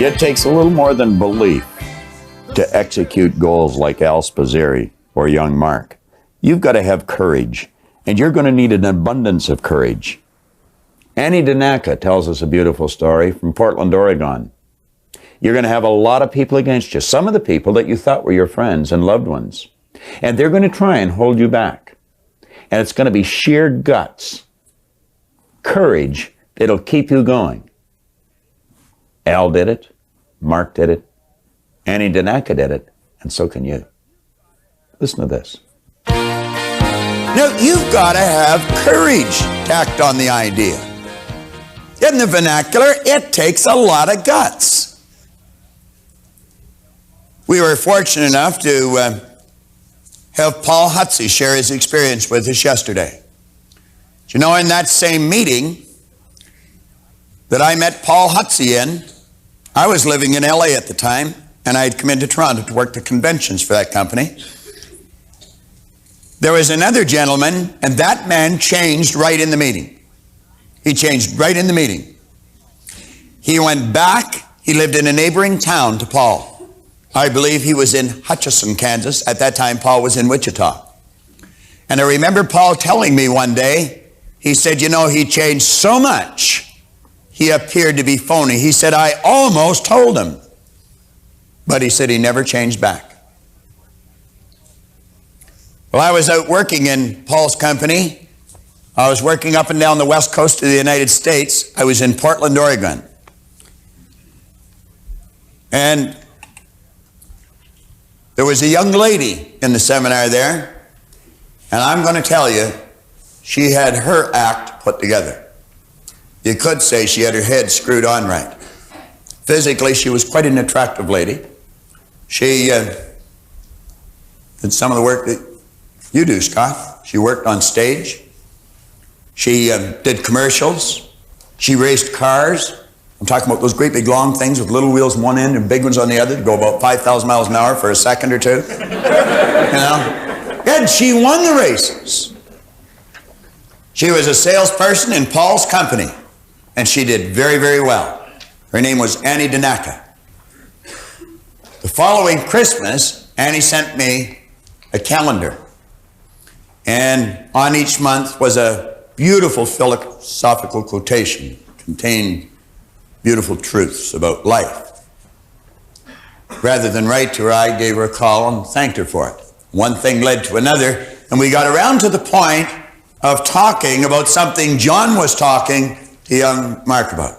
It takes a little more than belief to execute goals like Al Spazzeri or young Mark. You've got to have courage, and you're going to need an abundance of courage. Annie Danaka tells us a beautiful story from Portland, Oregon. You're going to have a lot of people against you, some of the people that you thought were your friends and loved ones. And they're going to try and hold you back. And it's going to be sheer guts, courage that'll keep you going. Al did it, Mark did it, Annie Danaka did it, and so can you. Listen to this. Now, you've got to have courage tacked on the idea. In the vernacular, it takes a lot of guts. We were fortunate enough to have Paul Hutsey share his experience with us yesterday. Do you know, in that same meeting that I met Paul Hutsey in, I was living in LA at the time, and I had come into Toronto to work the conventions for that company. There was another gentleman, and that man changed right in the meeting. He changed right in the meeting. He went back. He lived in a neighboring town to Paul. I believe he was in Hutchinson, Kansas. At that time, Paul was in Wichita. And I remember Paul telling me one day, he said, you know, he changed so much, he appeared to be phony. He said, I almost told him. But he said he never changed back. Well, I was out working in Paul's company. I was working up and down the west coast of the United States. I was in Portland, Oregon. And there was a young lady in the seminar there. And I'm going to tell you, she had her act put together. You could say she had her head screwed on right. Physically, she was quite an attractive lady. She did some of the work that you do, Scott. She worked on stage. She did commercials. She raced cars. I'm talking about those great big long things with little wheels on one end and big ones on the other to go about 5,000 miles an hour for a second or two. You know? And she won the races. She was a salesperson in Paul's company, and she did very, very well. Her name was Annie Danaka. The following Christmas, Annie sent me a calendar. And on each month was a beautiful philosophical quotation, contained beautiful truths about life. Rather than write to her, I gave her a call and thanked her for it. One thing led to another, and we got around to the point of talking about something John was talking to young Mark about.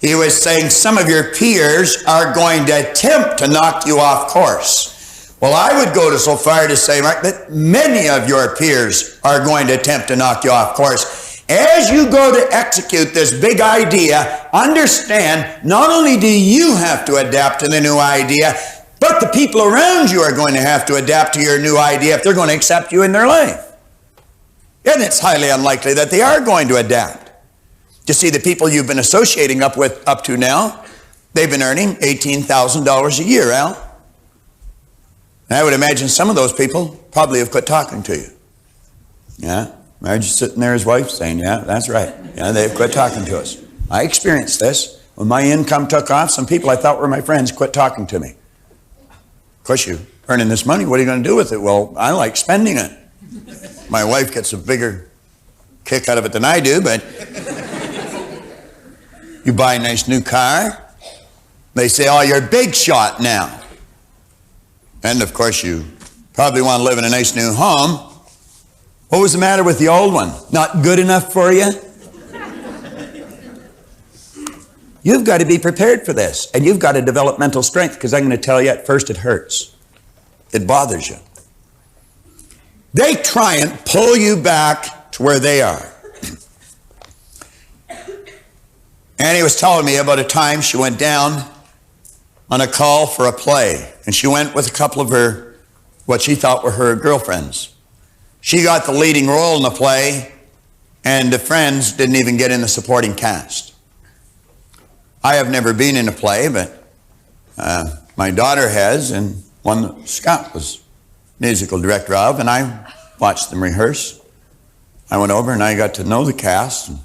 He was saying some of your peers are going to attempt to knock you off course. Well, I would go so far to say, Mark, that many of your peers are going to attempt to knock you off course. As you go to execute this big idea, understand not only do you have to adapt to the new idea, but the people around you are going to have to adapt to your new idea if they're going to accept you in their life. And it's highly unlikely that they are going to adapt. You see, the people you've been associating up to now, they've been earning $18,000 a year, Al. And I would imagine some of those people probably have quit talking to you. Yeah, Marge's sitting there, his wife, saying, yeah, that's right. Yeah, they've quit talking to us. I experienced this. When my income took off, some people I thought were my friends quit talking to me. Of course, you're earning this money. What are you going to do with it? Well, I like spending it. My wife gets a bigger kick out of it than I do, but you buy a nice new car. They say, oh, you're a big shot now. And, of course, you probably want to live in a nice new home. What was the matter with the old one? Not good enough for you? You've got to be prepared for this, and you've got to develop mental strength, because I'm going to tell you, at first it hurts. It bothers you. They try and pull you back to where they are. Annie was telling me about a time she went down on a call for a play, and she went with a couple of her, what she thought were her girlfriends. She got the leading role in the play, and the friends didn't even get in the supporting cast. I have never been in a play, but my daughter has, and one that Scott was musical director of, and I watched them rehearse. I went over and I got to know the cast, and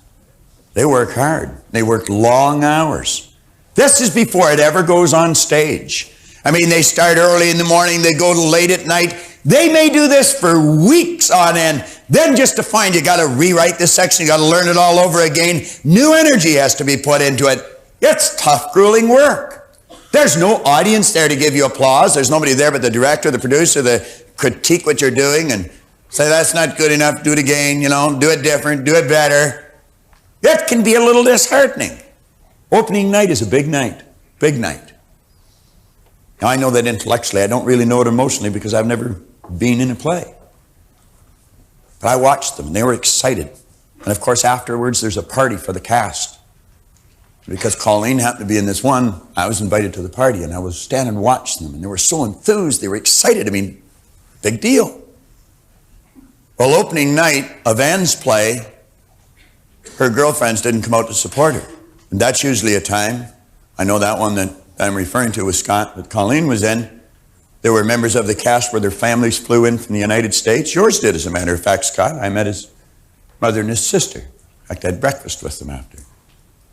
they work hard. They work long hours. This is before it ever goes on stage. I mean, they start early in the morning, they go late at night. They may do this for weeks on end. Then just to find you got to rewrite this section, you got to learn it all over again. New energy has to be put into it. It's tough, grueling work. There's no audience there to give you applause. There's nobody there but the director, the producer, the critique what you're doing and say, that's not good enough, do it again, you know, do it different, do it better. It can be a little disheartening. Opening night is a big night, big night. Now I know that intellectually, I don't really know it emotionally because I've never been in a play. But I watched them and they were excited. And of course afterwards there's a party for the cast. Because Colleen happened to be in this one, I was invited to the party and I was standing watching them and they were so enthused, they were excited. I mean, big deal. Well, opening night of Anne's play, her girlfriends didn't come out to support her. And that's usually a time, I know that one that I'm referring to was Scott, that Colleen was in. There were members of the cast where their families flew in from the United States. Yours did, as a matter of fact, Scott. I met his mother and his sister. In fact, I had breakfast with them after.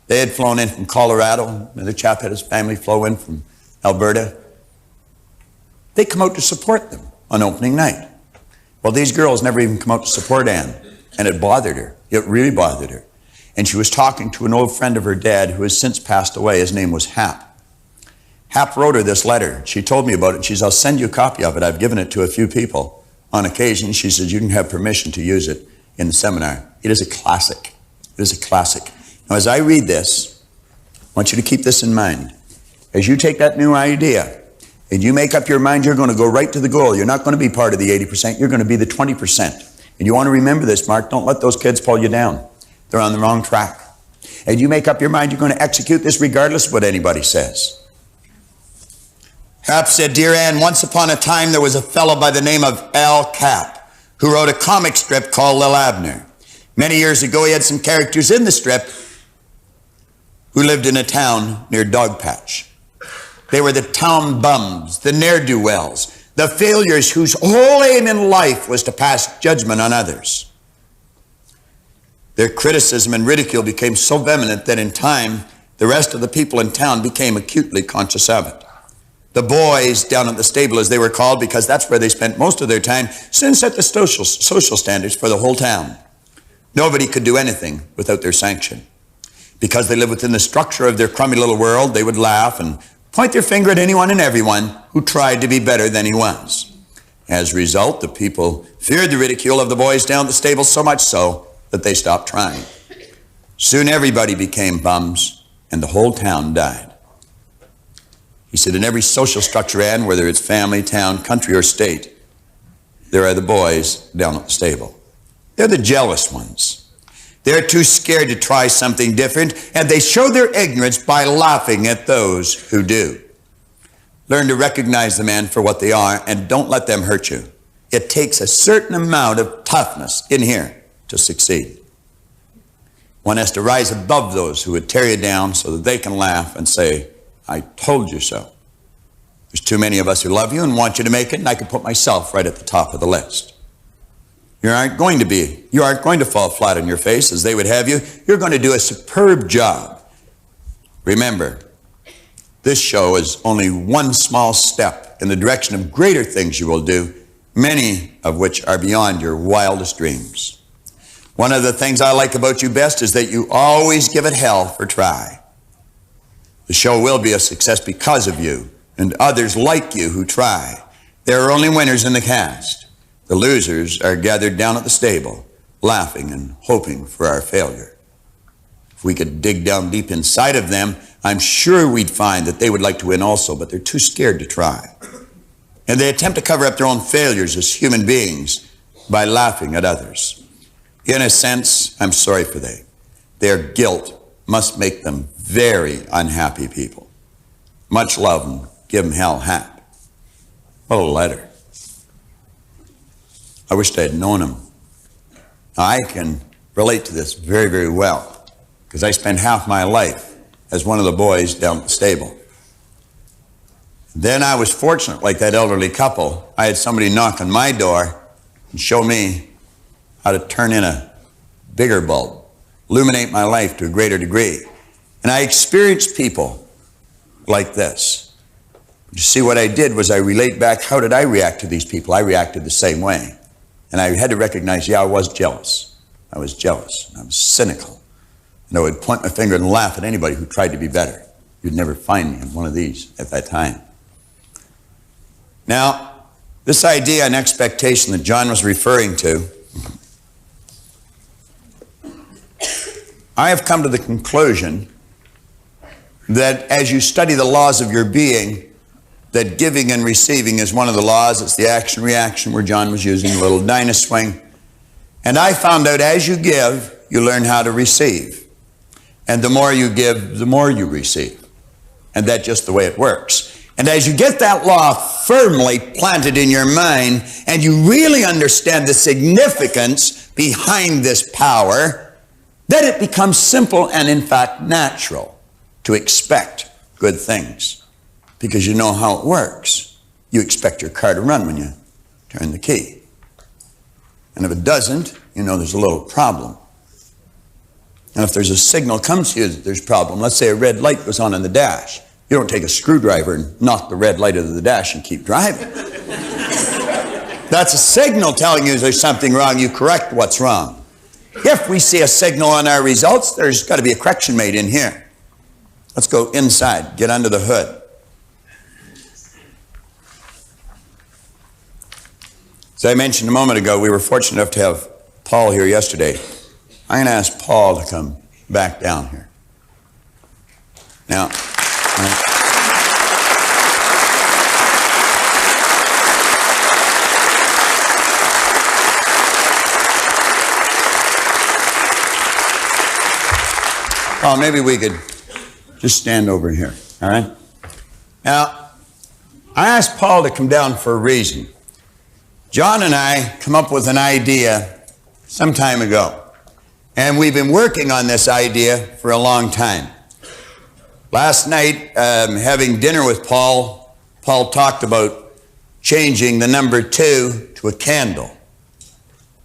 They had flown in from Colorado. Another chap had his family flow in from Alberta. They come out to support them on opening night. Well, these girls never even come out to support Anne, and it bothered her. It really bothered her. And she was talking to an old friend of her dad who has since passed away. His name was Hap. Hap wrote her this letter. She told me about it. She said, I'll send you a copy of it. I've given it to a few people on occasion. She said, you can have permission to use it in the seminar. It is a classic. It is a classic. Now, as I read this, I want you to keep this in mind. As you take that new idea and you make up your mind, you're going to go right to the goal. You're not going to be part of the 80%. You're going to be the 20%. And you want to remember this, Mark. Don't let those kids pull you down. They're on the wrong track. And you make up your mind, you're going to execute this regardless of what anybody says. Hap said, Dear Anne, once upon a time there was a fellow by the name of Al Cap who wrote a comic strip called Lil Abner. Many years ago he had some characters in the strip who lived in a town near Dogpatch. They were the town bums, the ne'er-do-wells, the failures whose whole aim in life was to pass judgment on others. Their criticism and ridicule became so vehement that in time the rest of the people in town became acutely conscious of it. The boys down at the stable, as they were called, because that's where they spent most of their time, soon set the social standards for the whole town. Nobody could do anything without their sanction. Because they lived within the structure of their crummy little world, they would laugh and point their finger at anyone and everyone who tried to be better than he was. As a result, the people feared the ridicule of the boys down at the stable so much so that they stopped trying. Soon everybody became bums and the whole town died. He said, in every social structure, Anne, whether it's family, town, country, or state, there are the boys down at the stable. They're the jealous ones. They're too scared to try something different, and they show their ignorance by laughing at those who do. Learn to recognize the man for what they are, and don't let them hurt you. It takes a certain amount of toughness in here to succeed. One has to rise above those who would tear you down so that they can laugh and say, I told you so. There's too many of us who love you and want you to make it, and I could put myself right at the top of the list. You aren't going to fall flat on your face as they would have you. You're going to do a superb job. Remember, this show is only one small step in the direction of greater things you will do, many of which are beyond your wildest dreams. One of the things I like about you best is that you always give it hell for try. The show will be a success because of you and others like you who try. There are only winners in the cast. The losers are gathered down at the stable, laughing and hoping for our failure. If we could dig down deep inside of them, I'm sure we'd find that they would like to win also, but they're too scared to try. And they attempt to cover up their own failures as human beings by laughing at others. In a sense, I'm sorry for them. Their guilt must make them very unhappy people. Much love and give them hell, Hap. What a letter. I wished I had known him. Now, I can relate to this very, very well because I spent half my life as one of the boys down at the stable. Then I was fortunate, like that elderly couple, I had somebody knock on my door and show me how to turn in a bigger bulb, illuminate my life to a greater degree. And I experienced people like this. You see, what I did was I relate back, how did I react to these people? I reacted the same way. And I had to recognize, yeah, I was jealous. I was jealous. I was cynical. And I would point my finger and laugh at anybody who tried to be better. You'd never find me in one of these at that time. Now, this idea and expectation that John was referring to, I have come to the conclusion that as you study the laws of your being, that giving and receiving is one of the laws. It's the action-reaction where John was using a little dynaswing. And I found out as you give, you learn how to receive. And the more you give, the more you receive. And that's just the way it works. And as you get that law firmly planted in your mind, and you really understand the significance behind this power, then it becomes simple and in fact natural to expect good things. Because you know how it works. You expect your car to run when you turn the key. And if it doesn't, you know there's a little problem. And if there's a signal comes to you that there's a problem, let's say a red light goes on in the dash, you don't take a screwdriver and knock the red light out of the dash and keep driving. That's a signal telling you there's something wrong. You correct what's wrong. If we see a signal on our results, there's got to be a correction made in here. Let's go inside, get under the hood. As I mentioned a moment ago, we were fortunate enough to have Paul here yesterday. I'm going to ask Paul to come back down here. Now, Paul, maybe we could just stand over here, all right? Now, I asked Paul to come down for a reason. John and I come up with an idea some time ago, and we've been working on this idea for a long time. Last night, having dinner with Paul, Paul talked about changing the number 2 to a candle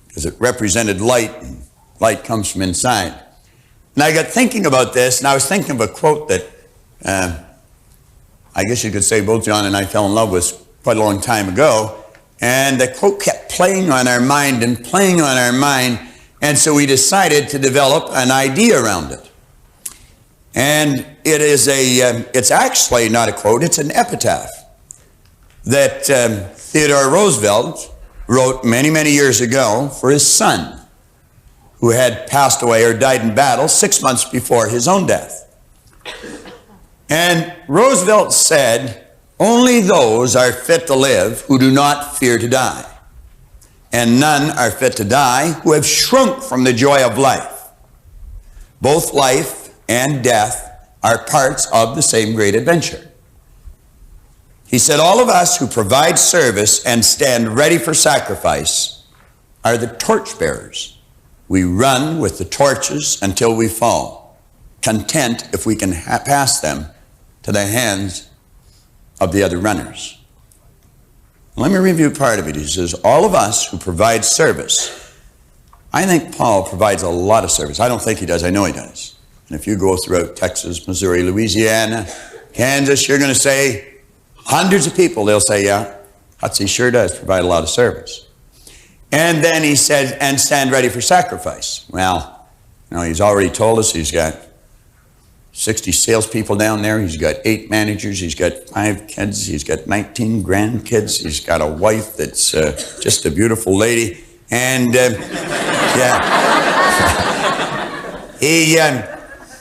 because it represented light, and light comes from inside. And I got thinking about this, and I was thinking of a quote that I guess you could say both John and I fell in love with quite a long time ago. And the quote kept playing on our mind and playing on our mind, and so we decided to develop an idea around it. And it is it's actually not a quote, it's an epitaph that Theodore Roosevelt wrote many, many years ago for his son, who had passed away or died in battle 6 months before his own death. And Roosevelt said, "Only those are fit to live who do not fear to die, and none are fit to die who have shrunk from the joy of life. Both life and death are parts of the same great adventure." He said, "All of us who provide service and stand ready for sacrifice are the torchbearers. We run with the torches until we fall, content if we can pass them to the hands of the other runners." Let me review part of it. He says, all of us who provide service. I think Paul provides a lot of service. I don't think he does. I know he does. And if you go throughout Texas, Missouri, Louisiana, Kansas, you're going to say, hundreds of people, they'll say, yeah, Hutsy sure does provide a lot of service. And then he said, and stand ready for sacrifice. Well, you know, he's already told us he's got 60 salespeople down there. He's got 8 managers. He's got 5 kids. He's got 19 grandkids. He's got a wife that's just a beautiful lady. And, yeah.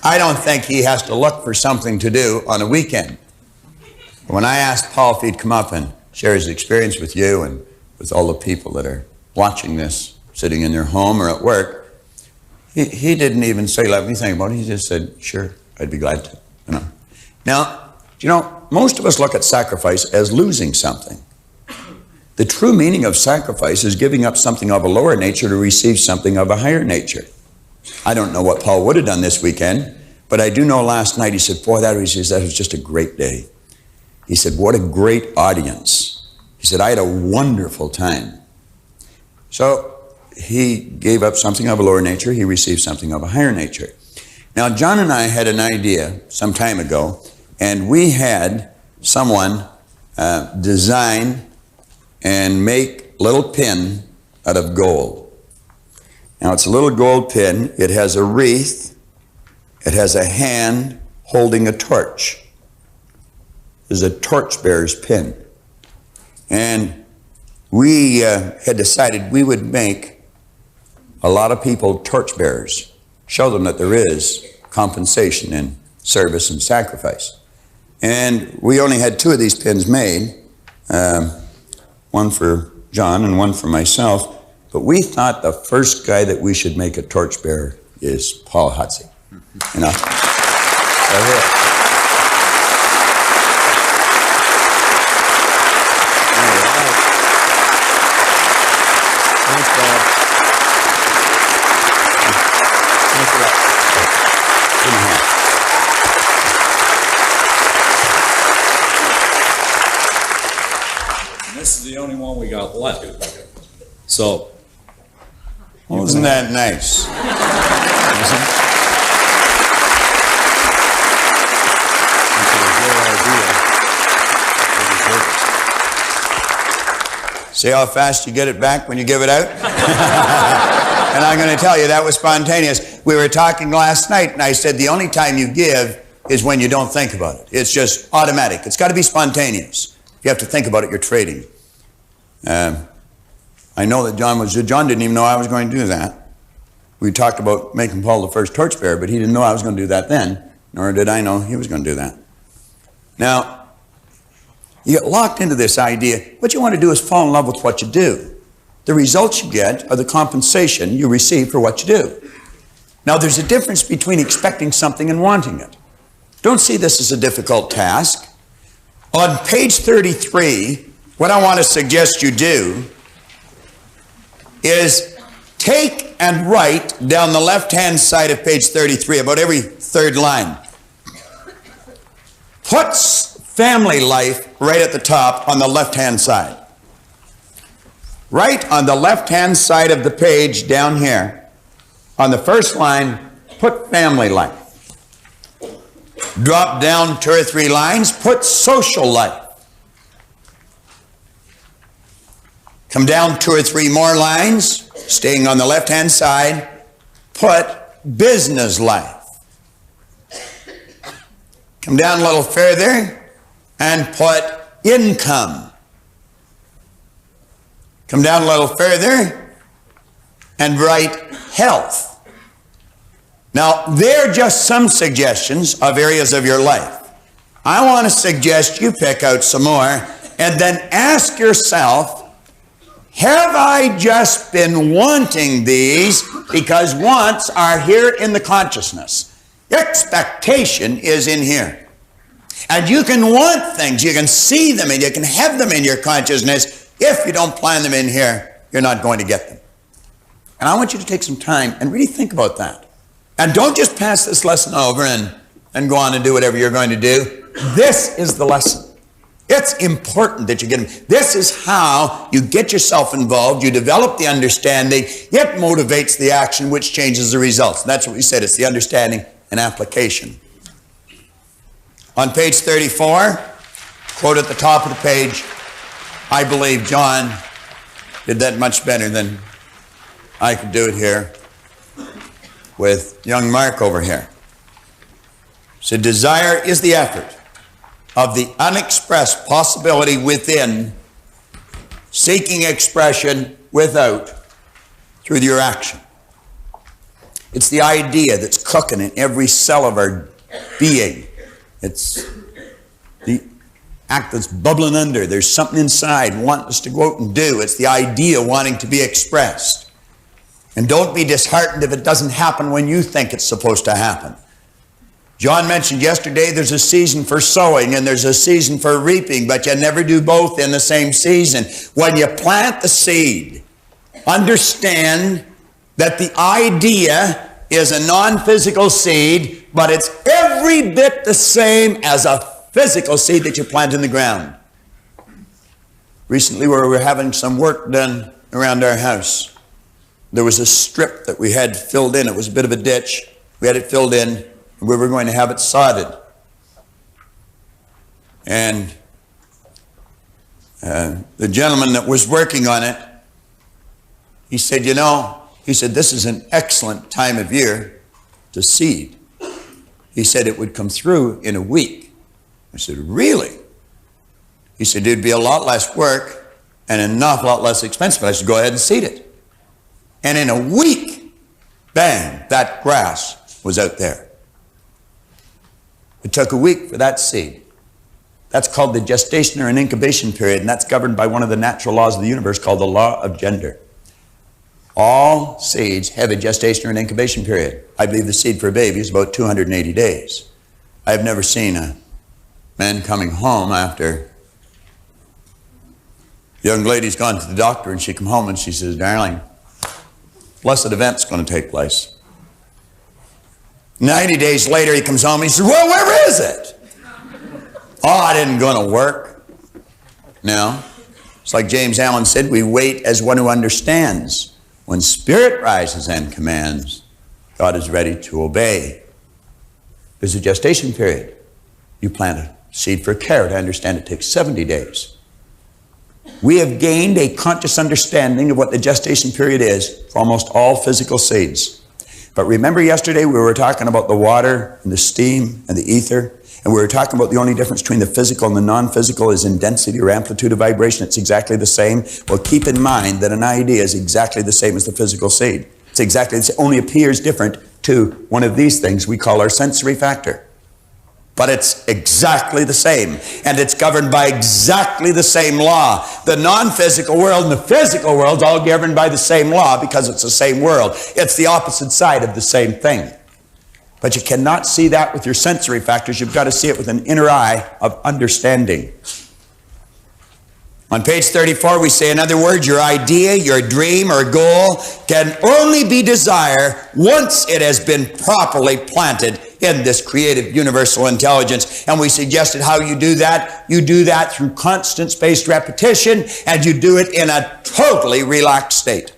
I don't think he has to look for something to do on a weekend. When I asked Paul if he'd come up and share his experience with you and with all the people that are watching this, sitting in their home or at work, he didn't even say, let me think about it. He just said, sure. I'd be glad to, you know. Now, you know, most of us look at sacrifice as losing something. The true meaning of sacrifice is giving up something of a lower nature to receive something of a higher nature. I don't know what Paul would have done this weekend, but I do know last night he said, boy, that was just a great day. He said, what a great audience. He said, I had a wonderful time. So he gave up something of a lower nature. He received something of a higher nature. Now, John and I had an idea some time ago, And we had someone design and make a little pin out of gold. Now it's a little gold pin. It has a wreath. It has a hand holding a torch. This is a torchbearer's pin. And we had decided we would make a lot of people torchbearers. Show them that there is compensation in service and sacrifice. And we only had 2 of these pins made, one for John and one for myself. But we thought the first guy that we should make a torchbearer is Paul Hutsey. You know? Thanks, Bob. Thanks a lot. Give me a hand. This is the only one we got left. So, Isn't that nice? See how fast you get it back when you give it out? And I'm going to tell you, that was spontaneous. We were talking last night, and I said the only time you give is when you don't think about it. It's just automatic. It's got to be spontaneous. You have to think about it, you're trading. I know that John didn't even know I was going to do that. We talked about making Paul the first torchbearer, but he didn't know I was going to do that then, nor did I know he was going to do that. Now, you get locked into this idea. What you want to do is fall in love with what you do. The results you get are the compensation you receive for what you do. Now, there's a difference between expecting something and wanting it. Don't see this as a difficult task. On page 33, what I want to suggest you do is take and write down the left-hand side of page 33, about every 3rd line. Put family life right at the top on the left-hand side. Right on the left-hand side of the page down here, on the first line, put family life. Drop down 2 or 3 lines, put social life. Come down 2 or 3 more lines, staying on the left-hand side, put business life. Come down a little further and put income. Come down a little further and write health. Now, they're just some suggestions of areas of your life. I want to suggest you pick out some more and then ask yourself, have I just been wanting these because wants are here in the consciousness? Expectation is in here. And you can want things, you can see them, and you can have them in your consciousness. If you don't plan them in here, you're not going to get them. And I want you to take some time and really think about that. And don't just pass this lesson over and go on and do whatever you're going to do. This is the lesson. It's important that you get them. This is how you get yourself involved. You develop the understanding. It motivates the action, which changes the results. And that's what we said. It's the understanding and application. On page 34, quote at the top of the page, I believe John did that much better than I could do it here with young Mark over here. So desire is the effort of the unexpressed possibility within, seeking expression without, through your action. It's the idea that's cooking in every cell of our being. It's the act that's bubbling under. There's something inside wanting us to go out and do. It's the idea wanting to be expressed. And don't be disheartened if it doesn't happen when you think it's supposed to happen. John mentioned yesterday there's a season for sowing and there's a season for reaping, but you never do both in the same season. When you plant the seed, understand that the idea is a non-physical seed, but it's every bit the same as a physical seed that you plant in the ground. Recently, we were having some work done around our house. There was a strip that we had filled in. It was a bit of a ditch. We had it filled in. We were going to have it sodded. And the gentleman that was working on it, he said, you know, he said, this is an excellent time of year to seed. He said it would come through in a week. I said, really? He said, it'd be a lot less work and an awful lot less expensive. I said, go ahead and seed it. And in a week, bang, that grass was out there. It took a week for that seed. That's called the gestation or an incubation period, and that's governed by one of the natural laws of the universe called the law of gender. All seeds have a gestation or an incubation period. I believe the seed for a baby is about 280 days. I've never seen a man coming home after a young lady's gone to the doctor and she come home and she says, darling, blessed event's going to take place. 90 days later he comes home and he says, well, where is it? Oh, it isn't going to work. No. It's like James Allen said, we wait as one who understands. When spirit rises and commands, God is ready to obey. There's a gestation period. You plant a seed for a carrot. I understand it takes 70 days. We have gained a conscious understanding of what the gestation period is for almost all physical seeds. But remember yesterday we were talking about the water and the steam and the ether, and we were talking about the only difference between the physical and the non-physical is in density or amplitude of vibration. It's exactly the same. Well, keep in mind that an idea is exactly the same as the physical seed. It's exactly the same, only appears different to one of these things we call our sensory factor. But it's exactly the same, and it's governed by exactly the same law. The non-physical world and the physical world is all governed by the same law because it's the same world. It's the opposite side of the same thing. But you cannot see that with your sensory factors. You've got to see it with an inner eye of understanding. On page 34, we say, in other words, your idea, your dream, or goal can only be desired once it has been properly planted in this creative universal intelligence. And we suggested how you do that. You do that through constant spaced repetition, and you do it in a totally relaxed state.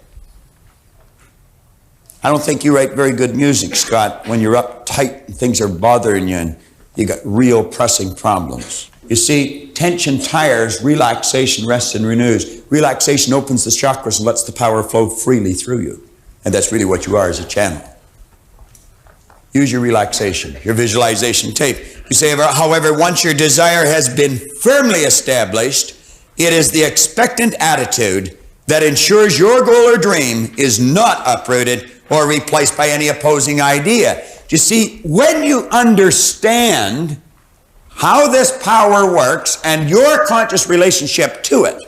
I don't think you write very good music, Scott, when you're uptight and things are bothering you and you got real pressing problems. You see, tension tires, relaxation rests and renews. Relaxation opens the chakras and lets the power flow freely through you. And that's really what you are as a channel. Use your relaxation, your visualization tape. You say, however, once your desire has been firmly established, it is the expectant attitude that ensures your goal or dream is not uprooted or replaced by any opposing idea. You see, when you understand how this power works and your conscious relationship to it,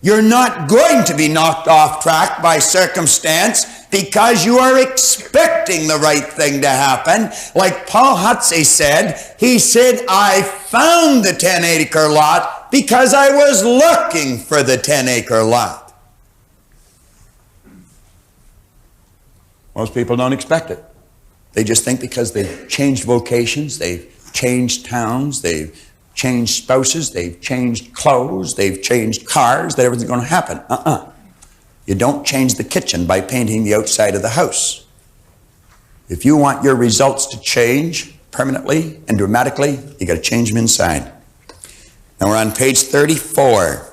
you're not going to be knocked off track by circumstance because you are expecting the right thing to happen. Like Paul Hutsey said, he said, I found the 10-acre lot because I was looking for the 10-acre lot. Most people don't expect it. They just think because they've changed vocations, they've changed towns, they've changed spouses, they've changed clothes, they've changed cars, that everything's going to happen. You don't change the kitchen by painting the outside of the house. If you want your results to change permanently and dramatically, you got to change them inside. Now we're on page 34.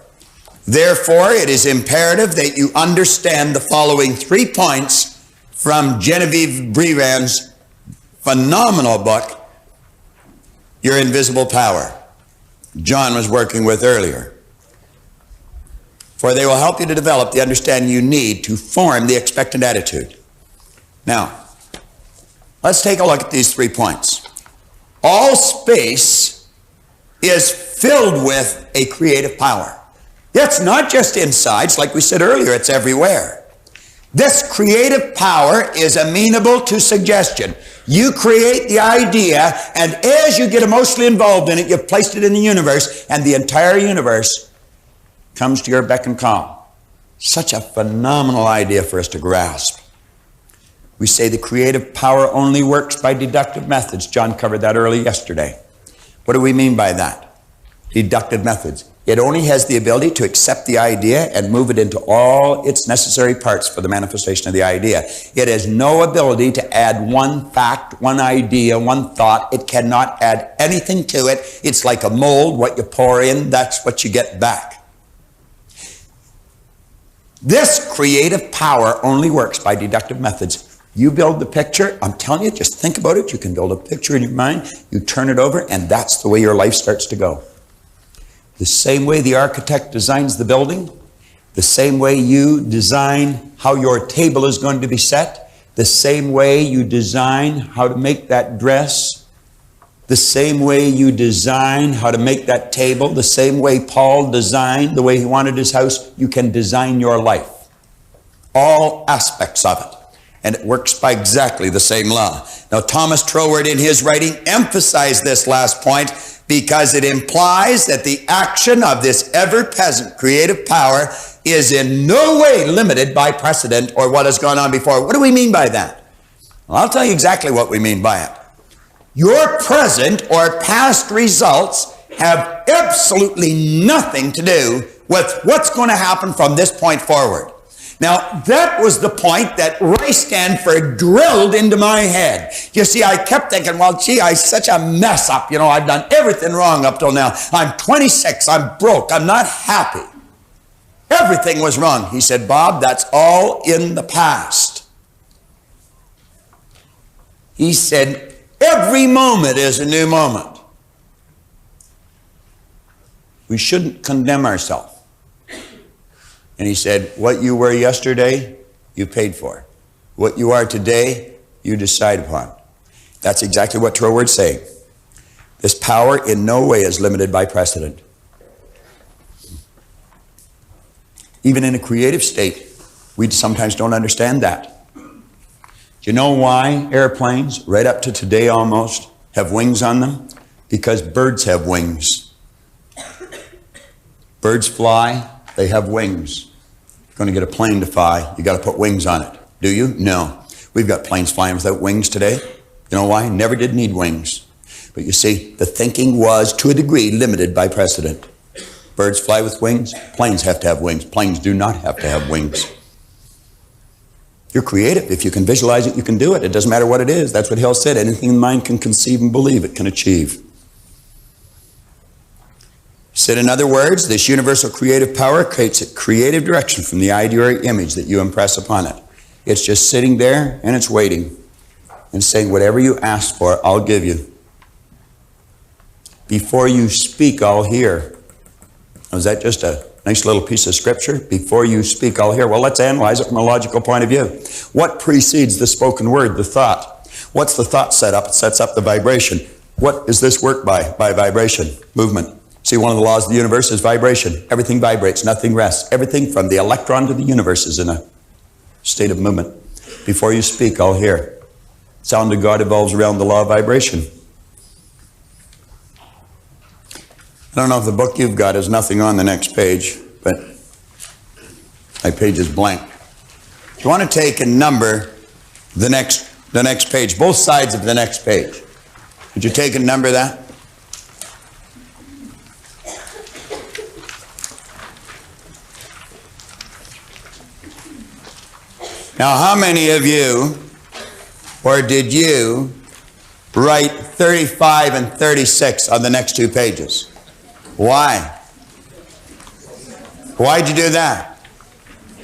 Therefore, it is imperative that you understand the following 3 points from Genevieve Brevan's phenomenal book, Your Invisible Power, John was working with earlier. For they will help you to develop the understanding you need to form the expectant attitude. Now, let's take a look at these 3 points. All space is filled with a creative power. It's not just inside, it's like we said earlier, it's everywhere. This creative power is amenable to suggestion. You create the idea, and as you get emotionally involved in it, you've placed it in the universe, and the entire universe comes to your beck and call. Such a phenomenal idea for us to grasp. We say the creative power only works by deductive methods. John covered that early yesterday. What do we mean by that? Deductive methods. It only has the ability to accept the idea and move it into all its necessary parts for the manifestation of the idea. It has no ability to add one fact, one idea, one thought. It cannot add anything to it. It's like a mold. What you pour in, that's what you get back. This creative power only works by deductive methods. You build the picture. I'm telling you, just think about it. You can build a picture in your mind. You turn it over, and that's the way your life starts to go. The same way the architect designs the building, the same way you design how your table is going to be set, the same way you design how to make that dress, the same way you design how to make that table, the same way Paul designed the way he wanted his house, you can design your life. All aspects of it. And it works by exactly the same law. Now, Thomas Troward in his writing emphasized this last point because it implies that the action of this ever-present creative power is in no way limited by precedent or what has gone on before. What do we mean by that? Well, I'll tell you exactly what we mean by it. Your present or past results have absolutely nothing to do with what's going to happen from this point forward. Now, that was the point that Ray Stanford drilled into my head. You see, I kept thinking, well, gee, I'm such a mess up. You know, I've done everything wrong up till now. I'm 26. I'm broke. I'm not happy. Everything was wrong. He said, Bob, that's all in the past. He said, every moment is a new moment. We shouldn't condemn ourselves. And he said, what you were yesterday, you paid for. What you are today, you decide upon. That's exactly what Troward's saying. This power in no way is limited by precedent. Even in a creative state, we sometimes don't understand that. Do you know why airplanes, right up to today almost, have wings on them? Because birds have wings. Birds fly, they have wings. Going to get a plane to fly, you got to put wings on it. Do you? No. We've got planes flying without wings today. You know why? Never did need wings. But you see, the thinking was, to a degree, limited by precedent. Birds fly with wings. Planes have to have wings. Planes do not have to have wings. You're creative. If you can visualize it, you can do it. It doesn't matter what it is. That's what Hill said. Anything the mind can conceive and believe, it can achieve. Said in other words, this universal creative power creates a creative direction from the idea or image that you impress upon it. It's just sitting there and it's waiting and saying, whatever you ask for, I'll give you. Before you speak, I'll hear. Now, is that just a nice little piece of scripture? Before you speak, I'll hear. Well, let's analyze it from a logical point of view. What precedes the spoken word, the thought? What's the thought set up? It sets up the vibration. What is this work by? By vibration, movement. See, one of the laws of the universe is vibration. Everything vibrates, nothing rests. Everything from the electron to the universe is in a state of movement. Before you speak, I'll hear. Sound of God evolves around the law of vibration. I don't know if the book you've got has nothing on the next page, but my page is blank. If you want to take and number the next page, both sides of the next page, would you take and number that? Now, how many of you, or did you, write 35 and 36 on the next two pages? Why? Why'd you do that?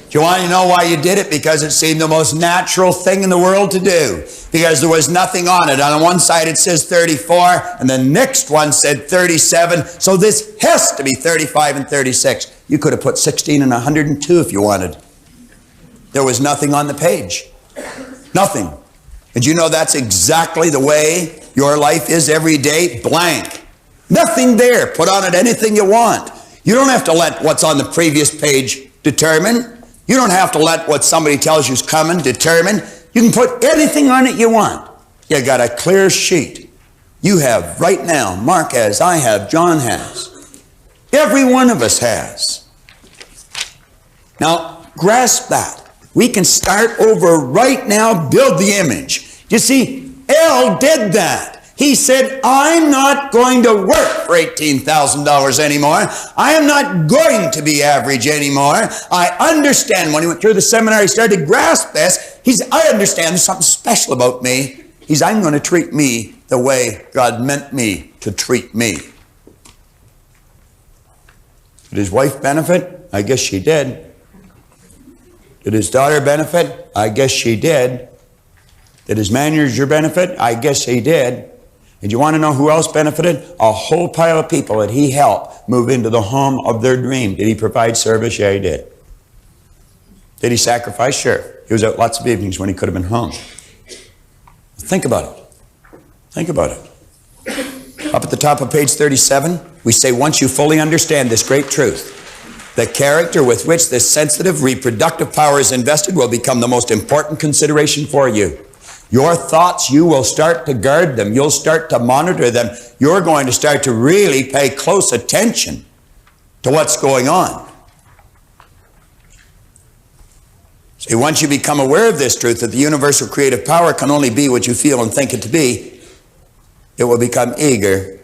Do you want to know why you did it? Because it seemed the most natural thing in the world to do. Because there was nothing on it. On one side it says 34, and the next one said 37. So this has to be 35 and 36. You could have put 16 and 102 if you wanted. There was nothing on the page. Nothing. And you know that's exactly the way your life is every day? Blank. Nothing there. Put on it anything you want. You don't have to let what's on the previous page determine. You don't have to let what somebody tells you is coming determine. You can put anything on it you want. You got a clear sheet. You have right now, Mark has, I have, John has. Every one of us has. Now, grasp that. We can start over right now, build the image. You see, L did that. He said, I'm not going to work for $18,000 anymore. I am not going to be average anymore. I understand. When he went through the seminar, he started to grasp this. I understand there's something special about me. I'm going to treat me the way God meant me to treat me. Did his wife benefit? I guess she did. Did his daughter benefit? I guess she did. Did his manager benefit? I guess he did. And you want to know who else benefited? A whole pile of people that he helped move into the home of their dream. Did he provide service? Yeah, he did. Did he sacrifice? Sure. He was out lots of evenings when he could have been home. Think about it. Think about it. Up at the top of page 37, we say, once you fully understand this great truth, the character with which this sensitive reproductive power is invested will become the most important consideration for you. Your thoughts, you will start to guard them. You'll start to monitor them. You're going to start to really pay close attention to what's going on. See, once you become aware of this truth, that the universal creative power can only be what you feel and think it to be, it will become eager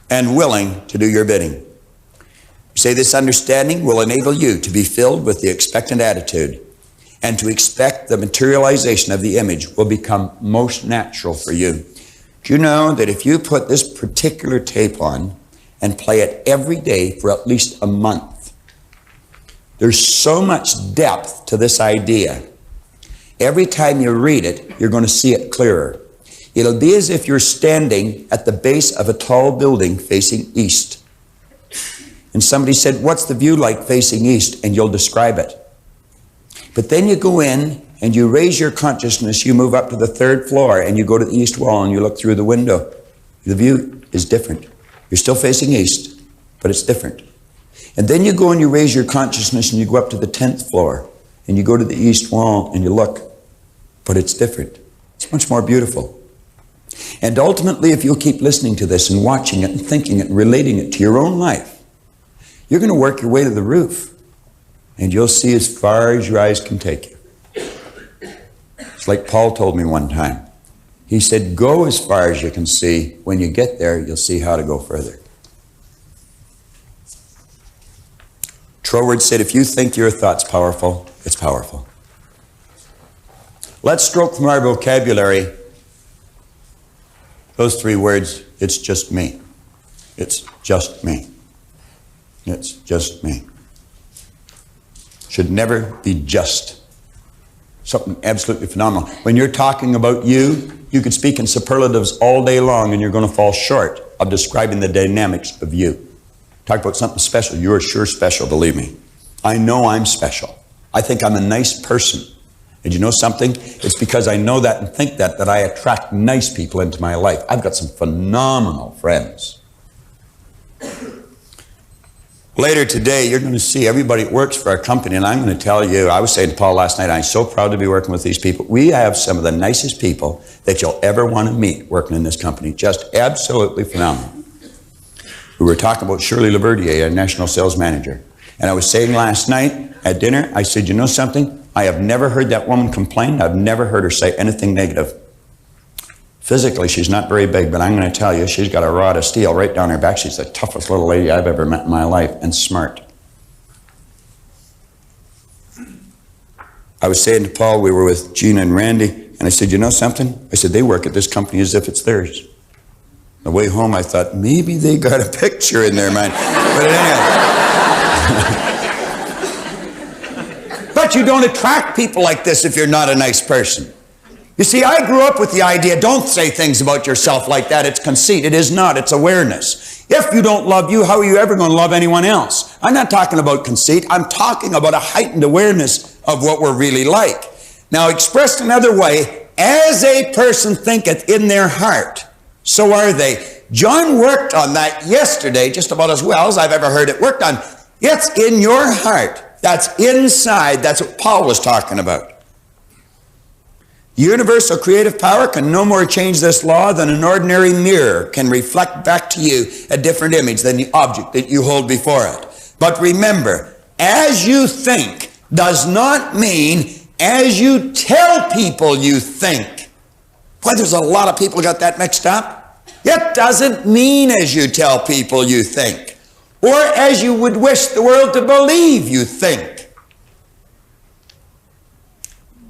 and willing to do your bidding. You say this understanding will enable you to be filled with the expectant attitude, and to expect the materialization of the image will become most natural for you. Do you know that if you put this particular tape on and play it every day for at least a month, there's so much depth to this idea. Every time you read it, you're going to see it clearer. It'll be as if you're standing at the base of a tall building facing east. And somebody said, what's the view like facing east? And you'll describe it. But then you go in and you raise your consciousness, you move up to the third floor and you go to the east wall and you look through the window. The view is different. You're still facing east, but it's different. And then you go and you raise your consciousness and you go up to the 10th floor and you go to the east wall and you look, but it's different. It's much more beautiful. And ultimately, if you'll keep listening to this and watching it and thinking it and relating it to your own life, you're going to work your way to the roof. And you'll see as far as your eyes can take you. It's like Paul told me one time. He said, go as far as you can see. When you get there, you'll see how to go further. Troward said, if you think your thought's powerful, it's powerful. Let's stroke from our vocabulary those three words, it's just me. It's just me. It's just me. Should never be just. Something absolutely phenomenal. When you're talking about you could speak in superlatives all day long and you're going to fall short of describing the dynamics of you. Talk about something special. You're sure special, believe me. I know I'm special. I think I'm a nice person. And you know something? It's because I know that and think that I attract nice people into my life. I've got some phenomenal friends. Later today, you're going to see everybody that works for our company, and I'm going to tell you, I was saying to Paul last night, I'm so proud to be working with these people. We have some of the nicest people that you'll ever want to meet working in this company. Just absolutely phenomenal. We were talking about Shirley Laverdier, our national sales manager. And I was saying last night at dinner, I said, you know something? I have never heard that woman complain. I've never heard her say anything negative. Physically, she's not very big, but I'm going to tell you, she's got a rod of steel right down her back. She's the toughest little lady I've ever met in my life, and smart. I was saying to Paul, we were with Gina and Randy, and I said, you know something? I said, they work at this company as if it's theirs. On the way home, I thought, maybe they got a picture in their mind. But anyway. But you don't attract people like this if you're not a nice person. You see, I grew up with the idea, don't say things about yourself like that. It's conceit. It is not. It's awareness. If you don't love you, how are you ever going to love anyone else? I'm not talking about conceit. I'm talking about a heightened awareness of what we're really like. Now, expressed another way, as a person thinketh in their heart, so are they. John worked on that yesterday just about as well as I've ever heard it worked on. It's in your heart. That's inside. That's what Paul was talking about. Universal creative power can no more change this law than an ordinary mirror can reflect back to you a different image than the object that you hold before it. But remember, as you think does not mean as you tell people you think. Boy, there's a lot of people got that mixed up. It doesn't mean as you tell people you think, or as you would wish the world to believe you think.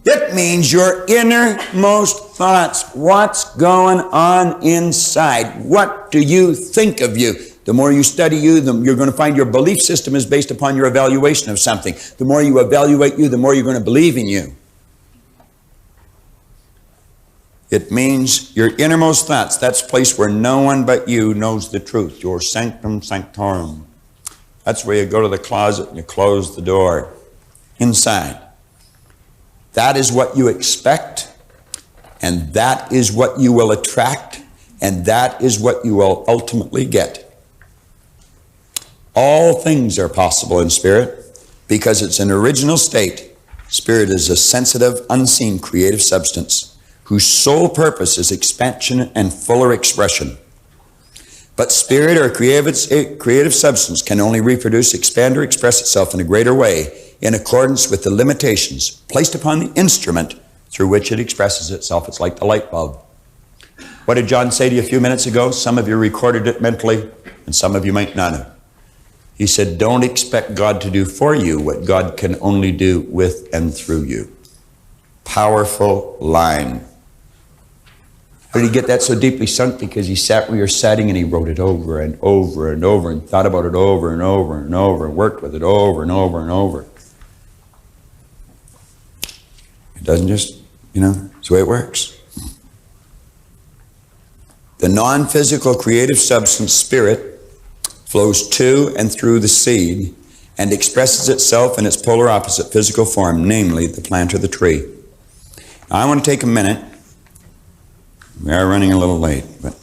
It means your innermost thoughts. What's going on inside? What do you think of you? The more you study you, you're going to find your belief system is based upon your evaluation of something. The more you evaluate you, the more you're going to believe in you. It means your innermost thoughts. That's a place where no one but you knows the truth. Your sanctum sanctorum. That's where you go to the closet and you close the door. Inside. That is what you expect, and that is what you will attract, and that is what you will ultimately get. All things are possible in spirit because it's an original state. Spirit is a sensitive, unseen, creative substance whose sole purpose is expansion and fuller expression. But spirit or creative substance can only reproduce, expand, or express itself in a greater way in accordance with the limitations placed upon the instrument through which it expresses itself. It's like the light bulb. What did John say to you a few minutes ago? Some of you recorded it mentally, and some of you might not have. He said, don't expect God to do for you what God can only do with and through you. Powerful line. How did he get that so deeply sunk? Because he sat where you're sitting and he wrote it over and over and over and thought about it over and over and over and worked with it over and over and over. It doesn't just, it's the way it works. The non-physical creative substance, spirit, flows to and through the seed and expresses itself in its polar opposite physical form, namely the plant or the tree. Now, I want to take a minute. We are running a little late, but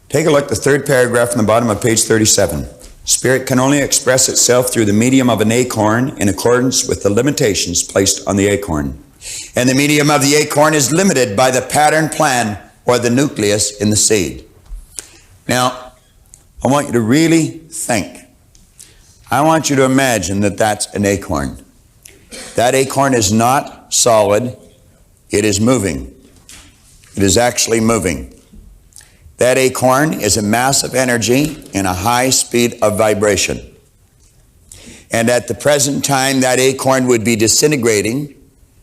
take a look at the third paragraph from the bottom of page 37. Spirit can only express itself through the medium of an acorn in accordance with the limitations placed on the acorn. And the medium of the acorn is limited by the pattern plan or the nucleus in the seed. Now, I want you to really think. I want you to imagine that that's an acorn. That acorn is not solid. It is moving. It is actually moving. That acorn is a mass of energy in a high speed of vibration. And at the present time, that acorn would be disintegrating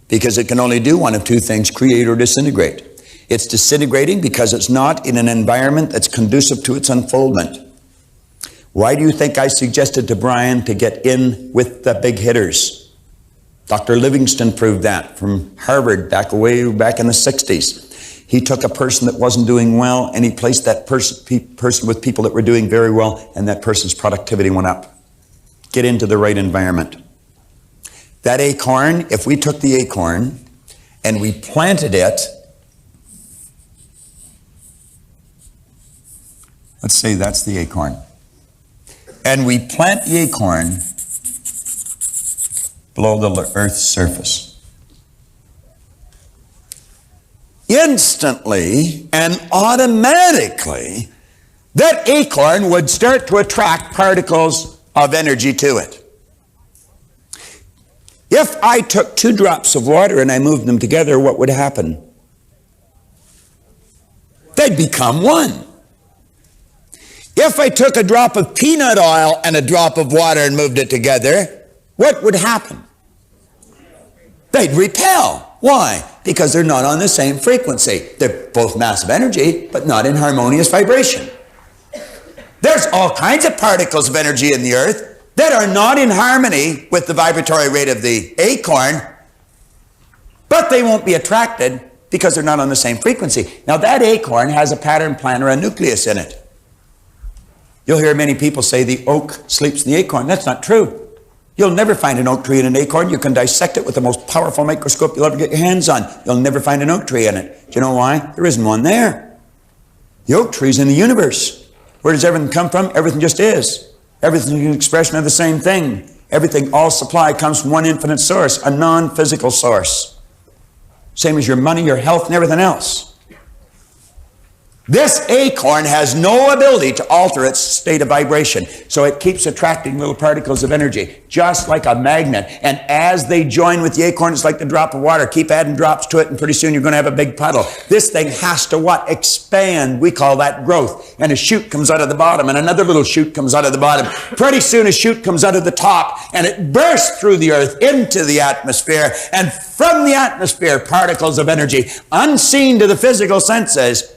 because it can only do one of two things, create or disintegrate. It's disintegrating because it's not in an environment that's conducive to its unfoldment. Why do you think I suggested to Brian to get in with the big hitters? Dr. Livingston proved that from Harvard back in the 60s. He took a person that wasn't doing well and he placed that person with people that were doing very well, and that person's productivity went up. Get into the right environment. That acorn, if we took the acorn and we planted it, let's say that's the acorn, and we plant the acorn below the earth's surface. Instantly and automatically, that acorn would start to attract particles of energy to it. If I took 2 drops of water and I moved them together, what would happen? They'd become one. If I took a drop of peanut oil and a drop of water and moved it together, what would happen? They'd repel. Why? Because they're not on the same frequency. They're both massive energy, but not in harmonious vibration. There's all kinds of particles of energy in the earth that are not in harmony with the vibratory rate of the acorn, but they won't be attracted because they're not on the same frequency. Now, that acorn has a pattern plan or a nucleus in it. You'll hear many people say the oak sleeps in the acorn. That's not true. You'll never find an oak tree in an acorn. You can dissect it with the most powerful microscope you'll ever get your hands on. You'll never find an oak tree in it. Do you know why? There isn't one there. The oak tree's in the universe. Where does everything come from? Everything just is. Everything is an expression of the same thing. Everything, all supply comes from one infinite source, a non-physical source. Same as your money, your health, and everything else. This acorn has no ability to alter its state of vibration, so it keeps attracting little particles of energy, just like a magnet. And as they join with the acorn, it's like the drop of water. Keep adding drops to it, and pretty soon you're going to have a big puddle. This thing has to what? Expand. We call that growth. And a shoot comes out of the bottom, and another little shoot comes out of the bottom. Pretty soon a shoot comes out of the top, and it bursts through the earth into the atmosphere. And from the atmosphere, particles of energy, unseen to the physical senses,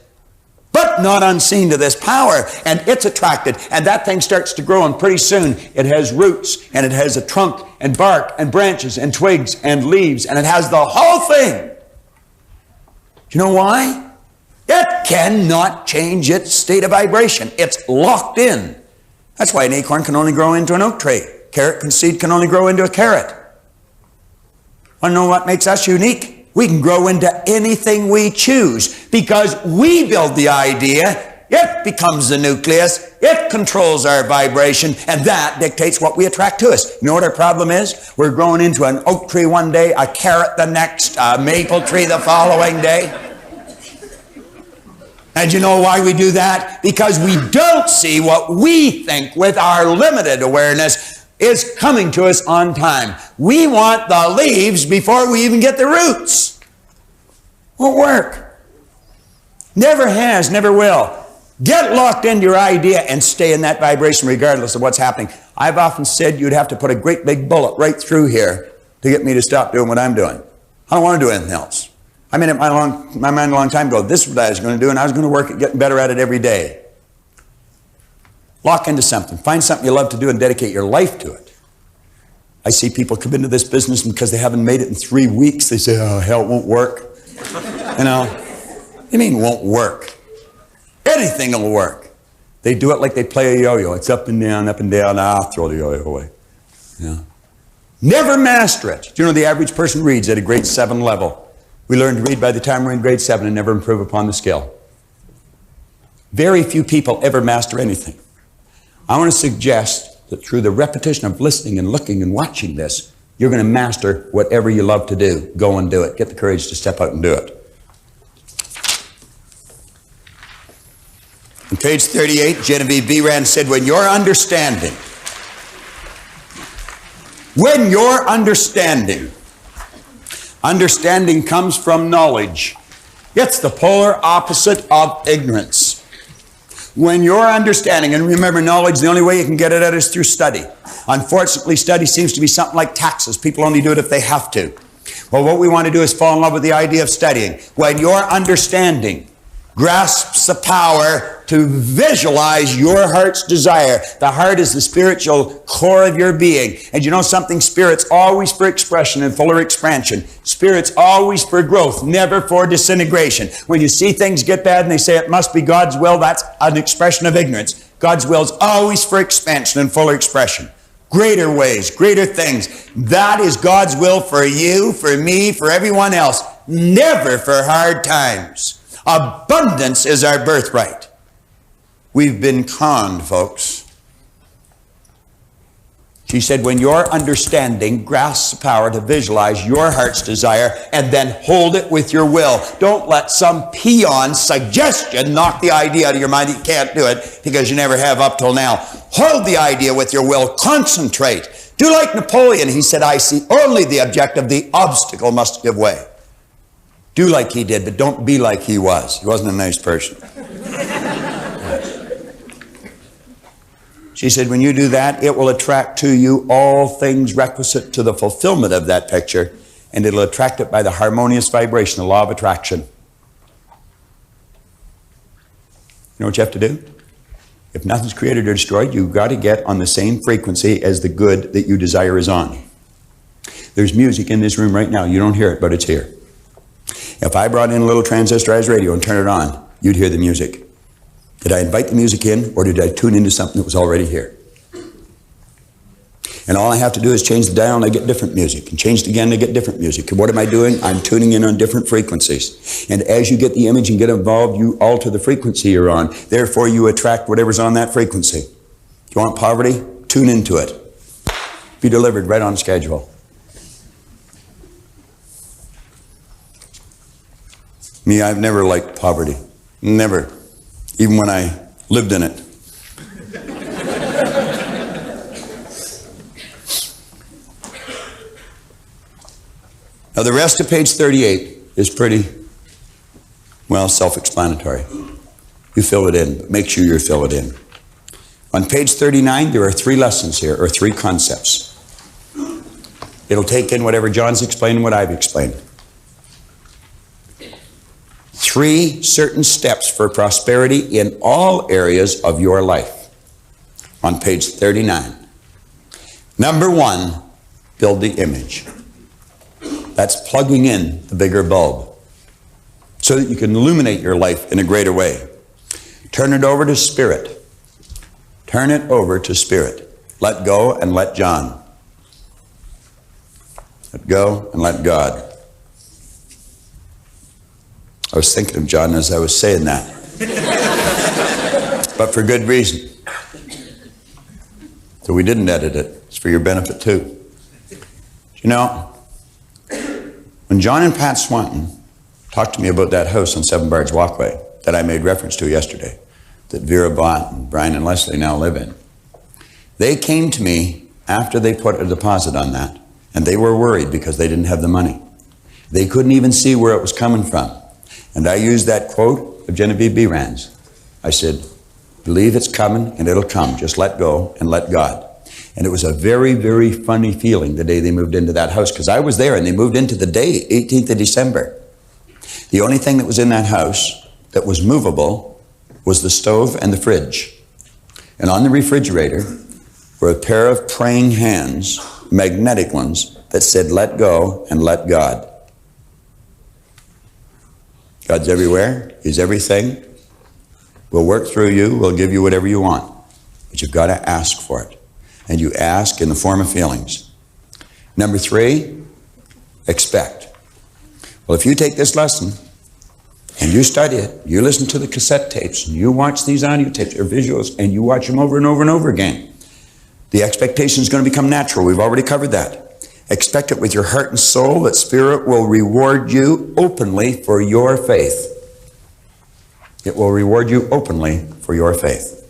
but not unseen to this power, and it's attracted, and that thing starts to grow, and pretty soon it has roots, and it has a trunk, and bark, and branches, and twigs, and leaves, and it has the whole thing. Do you know why? It cannot change its state of vibration. It's locked in. That's why an acorn can only grow into an oak tree. Carrot and seed can only grow into a carrot. Want to know what makes us unique? We can grow into anything we choose because we build the idea. It becomes the nucleus. It controls our vibration, and that dictates what we attract to us. You know what our problem is? We're growing into an oak tree one day, a carrot the next, a maple tree the following day. And you know why we do that? Because we don't see what we think with our limited awareness is coming to us on time. We want the leaves before we even get the roots. Won't work. Never has, never will. Get locked into your idea and stay in that vibration regardless of what's happening. I've often said you'd have to put a great big bullet right through here to get me to stop doing what I'm doing. I don't want to do anything else. I made up my mind a long time ago. This is what I was going to do, and I was going to work at getting better at it every day. Lock into something. Find something you love to do and dedicate your life to it. I see people come into this business, and because they haven't made it in 3 weeks, they say, oh, hell, it won't work. You know, what do you mean won't work? Anything will work. They do it like they play a yo-yo. It's up and down, I'll throw the yo-yo away. Yeah. Never master it. Do you know the average person reads at a grade 7 level? We learn to read by the time we're in grade 7 and never improve upon the skill. Very few people ever master anything. I want to suggest that through the repetition of listening and looking and watching this, you're going to master whatever you love to do. Go and do it. Get the courage to step out and do it. On page 38, Genevieve B. Rand said, when your understanding comes from knowledge, it's the polar opposite of ignorance. When your understanding, and remember knowledge, the only way you can get it at is through study. Unfortunately, study seems to be something like taxes. People only do it if they have to. Well, what we want to do is fall in love with the idea of studying. When your understanding grasps the power to visualize your heart's desire. The heart is the spiritual core of your being. And you know something? Spirit's always for expression and fuller expansion. Spirit's always for growth, never for disintegration. When you see things get bad and they say it must be God's will, that's an expression of ignorance. God's will is always for expansion and fuller expression. Greater ways, greater things. That is God's will for you, for me, for everyone else. Never for hard times. Abundance is our birthright. We've been conned, folks. She said, when your understanding grasps the power to visualize your heart's desire and then hold it with your will. Don't let some peon suggestion knock the idea out of your mind that you can't do it because you never have up till now. Hold the idea with your will. Concentrate. Do like Napoleon. He said, I see only the objective. The obstacle must give way. Do like he did, but don't be like he was. He wasn't a nice person. She said, when you do that, it will attract to you all things requisite to the fulfillment of that picture, and it'll attract it by the harmonious vibration, the law of attraction. You know what you have to do? If nothing's created or destroyed, you've got to get on the same frequency as the good that you desire is on. There's music in this room right now. You don't hear it, but it's here. If I brought in a little transistorized radio and turned it on, you'd hear the music. Did I invite the music in, or did I tune into something that was already here? And all I have to do is change the dial and I get different music, and change it again and I get different music. And what am I doing? I'm tuning in on different frequencies. And as you get the image and get involved, you alter the frequency you're on. Therefore, you attract whatever's on that frequency. You want poverty? Tune into it. Be delivered right on schedule. Me, I've never liked poverty. Never. even when I lived in it. Now, the rest of page 38 is pretty, well, self-explanatory. You fill it in, but make sure you fill it in. On page 39, there are 3 lessons here, or 3 concepts. It'll take in whatever John's explained and what I've explained. 3 certain steps for prosperity in all areas of your life. On page 39. Number 1, build the image. That's plugging in the bigger bulb so that you can illuminate your life in a greater way. Turn it over to Spirit. Turn it over to Spirit. Let go and let John. Let go and let God. I was thinking of John as I was saying that. But for good reason. So we didn't edit it. It's for your benefit too. You know, when John and Pat Swanton talked to me about that house on Seven Bards Walkway that I made reference to yesterday, that Vera bought and Brian and Leslie now live in, they came to me after they put a deposit on that, and they were worried because they didn't have the money. They couldn't even see where it was coming from. And I used that quote of Genevieve B. Rand's. I said, believe it's coming and it'll come. Just let go and let God. And it was a very, very funny feeling the day they moved into that house, because I was there and they moved into the day, 18th of December. The only thing that was in that house that was movable was the stove and the fridge. And on the refrigerator were a pair of praying hands, magnetic ones, that said, let go and let God. God's everywhere. He's everything. We'll work through you. We'll give you whatever you want. But you've got to ask for it. And you ask in the form of feelings. Number 3, expect. Well, if you take this lesson and you study it, you listen to the cassette tapes, and you watch these audio tapes or visuals, and you watch them over and over and over again, the expectation is going to become natural. We've already covered that. Expect it with your heart and soul that Spirit will reward you openly for your faith. It will reward you openly for your faith.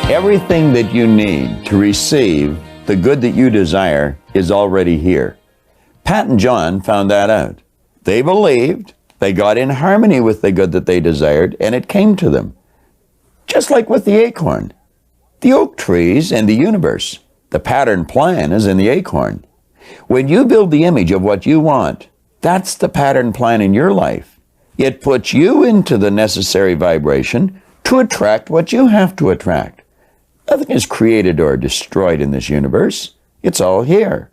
Everything that you need to receive the good that you desire is already here. Pat and John found that out. They believed, they got in harmony with the good that they desired, and it came to them. Just like with the acorn, the oak trees, and the universe. The pattern plan is in the acorn. When you build the image of what you want, that's the pattern plan in your life. It puts you into the necessary vibration to attract what you have to attract. Nothing is created or destroyed in this universe. It's all here.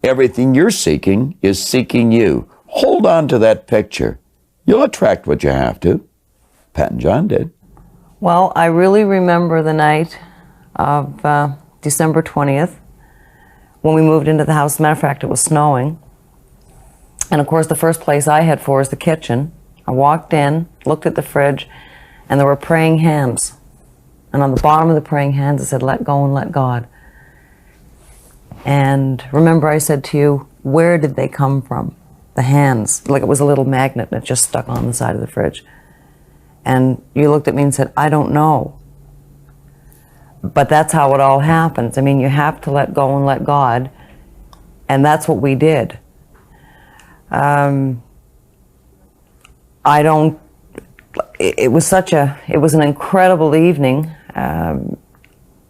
Everything you're seeking is seeking you. Hold on to that picture. You'll attract what you have to. Pat and John did. Well, I really remember the night of December 20th when we moved into the house. As a matter of fact, it was snowing. And of course, the first place I had for was the kitchen. I walked in, looked at the fridge, and there were praying hands. And on the bottom of the praying hands, it said, let go and let God. And remember I said to you, where did they come from? The hands, like it was a little magnet and it just stuck on the side of the fridge. And you looked at me and said, I don't know. But that's how it all happens. I mean, you have to let go and let God. And that's what we did. It was an incredible evening.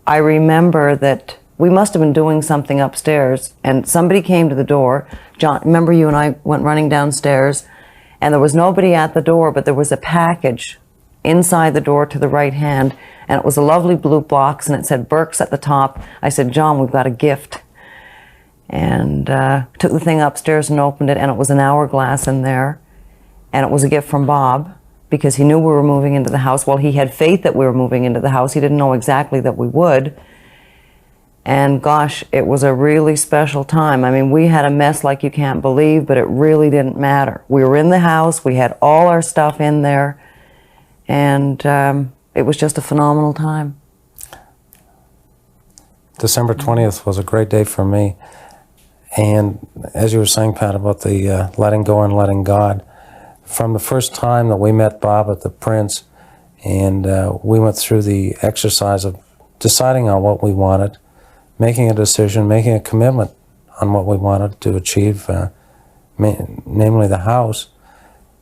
I remember that we must have been doing something upstairs, and somebody came to the door. John, remember you and I went running downstairs, and there was nobody at the door, but there was a package inside the door to the right hand, and it was a lovely blue box, and it said Burke's at the top. I said, John, we've got a gift. And took the thing upstairs and opened it, and it was an hourglass in there, and it was a gift from Bob, because he knew we were moving into the house. Well, he had faith that we were moving into the house. He didn't know exactly that we would. And gosh, it was a really special time. I mean, we had a mess like you can't believe, but it really didn't matter. We were in the house, we had all our stuff in there, and it was just a phenomenal time. December 20th was a great day for me. And as you were saying, Pat, about the letting go and letting God, from the first time that we met Bob at the Prince, and we went through the exercise of deciding on what we wanted, making a decision, making a commitment on what we wanted to achieve, namely the house.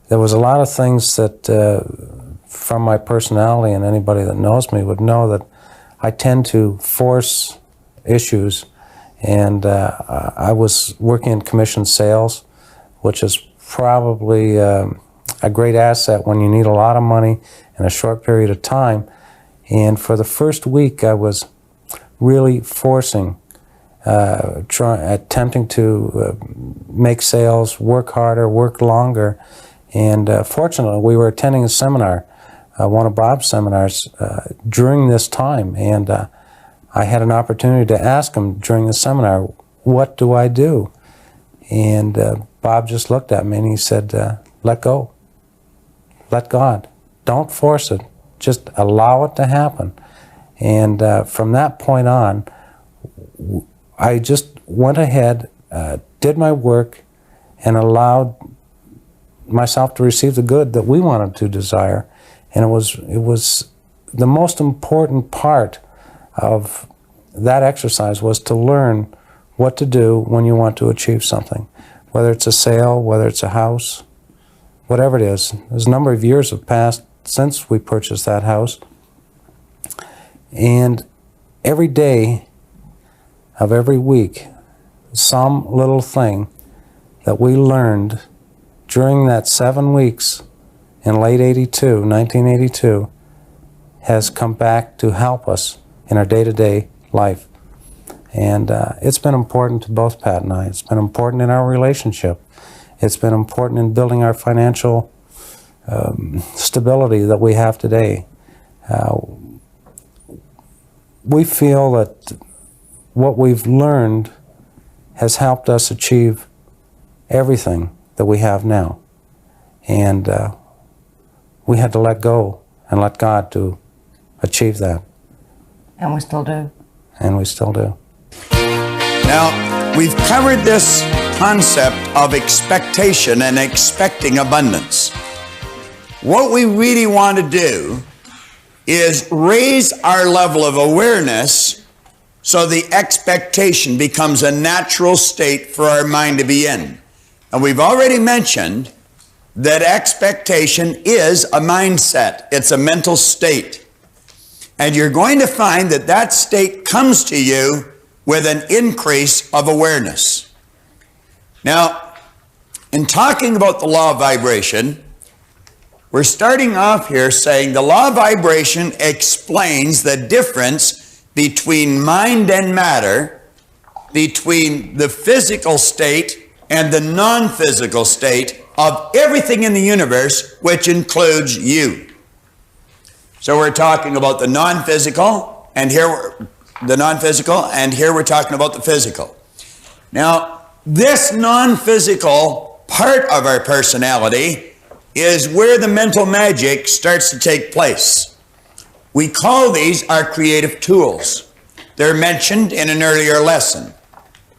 There was a lot of things that, from my personality, and anybody that knows me would know that I tend to force issues, and I was working in commission sales, which is probably a great asset when you need a lot of money in a short period of time. And for the first week, I was really forcing, attempting to make sales, work harder, work longer. And fortunately, we were attending a seminar, one of Bob's seminars, during this time. And I had an opportunity to ask him during the seminar, what do I do? And Bob just looked at me and he said, let go. Let God. Don't force it. Just allow it to happen. And from that point on, I just went ahead, did my work, and allowed myself to receive the good that we wanted to desire. And it was the most important part of that exercise was to learn what to do when you want to achieve something. Whether it's a sale, whether it's a house, whatever it is. There's a number of years have passed since we purchased that house. And every day of every week, some little thing that we learned during that 7 weeks in late 1982, has come back to help us in our day-to-day life. And it's been important to both Pat and I. It's been important in our relationship. It's been important in building our financial stability that we have today. We feel that what we've learned has helped us achieve everything that we have now. And we had to let go and let God to achieve that. And we still do. And we still do. Now, we've covered this concept of expectation and expecting abundance. What we really want to do is raise our level of awareness so the expectation becomes a natural state for our mind to be in. And we've already mentioned that expectation is a mindset. It's a mental state. And you're going to find that that state comes to you with an increase of awareness. Now, in talking about the law of vibration, we're starting off here saying the law of vibration explains the difference between mind and matter, between the physical state and the non-physical state of everything in the universe, which includes you. So we're talking about the non-physical, and here we're talking about the physical. Now, this non-physical part of our personality is where the mental magic starts to take place. We call these our creative tools. They're mentioned in an earlier lesson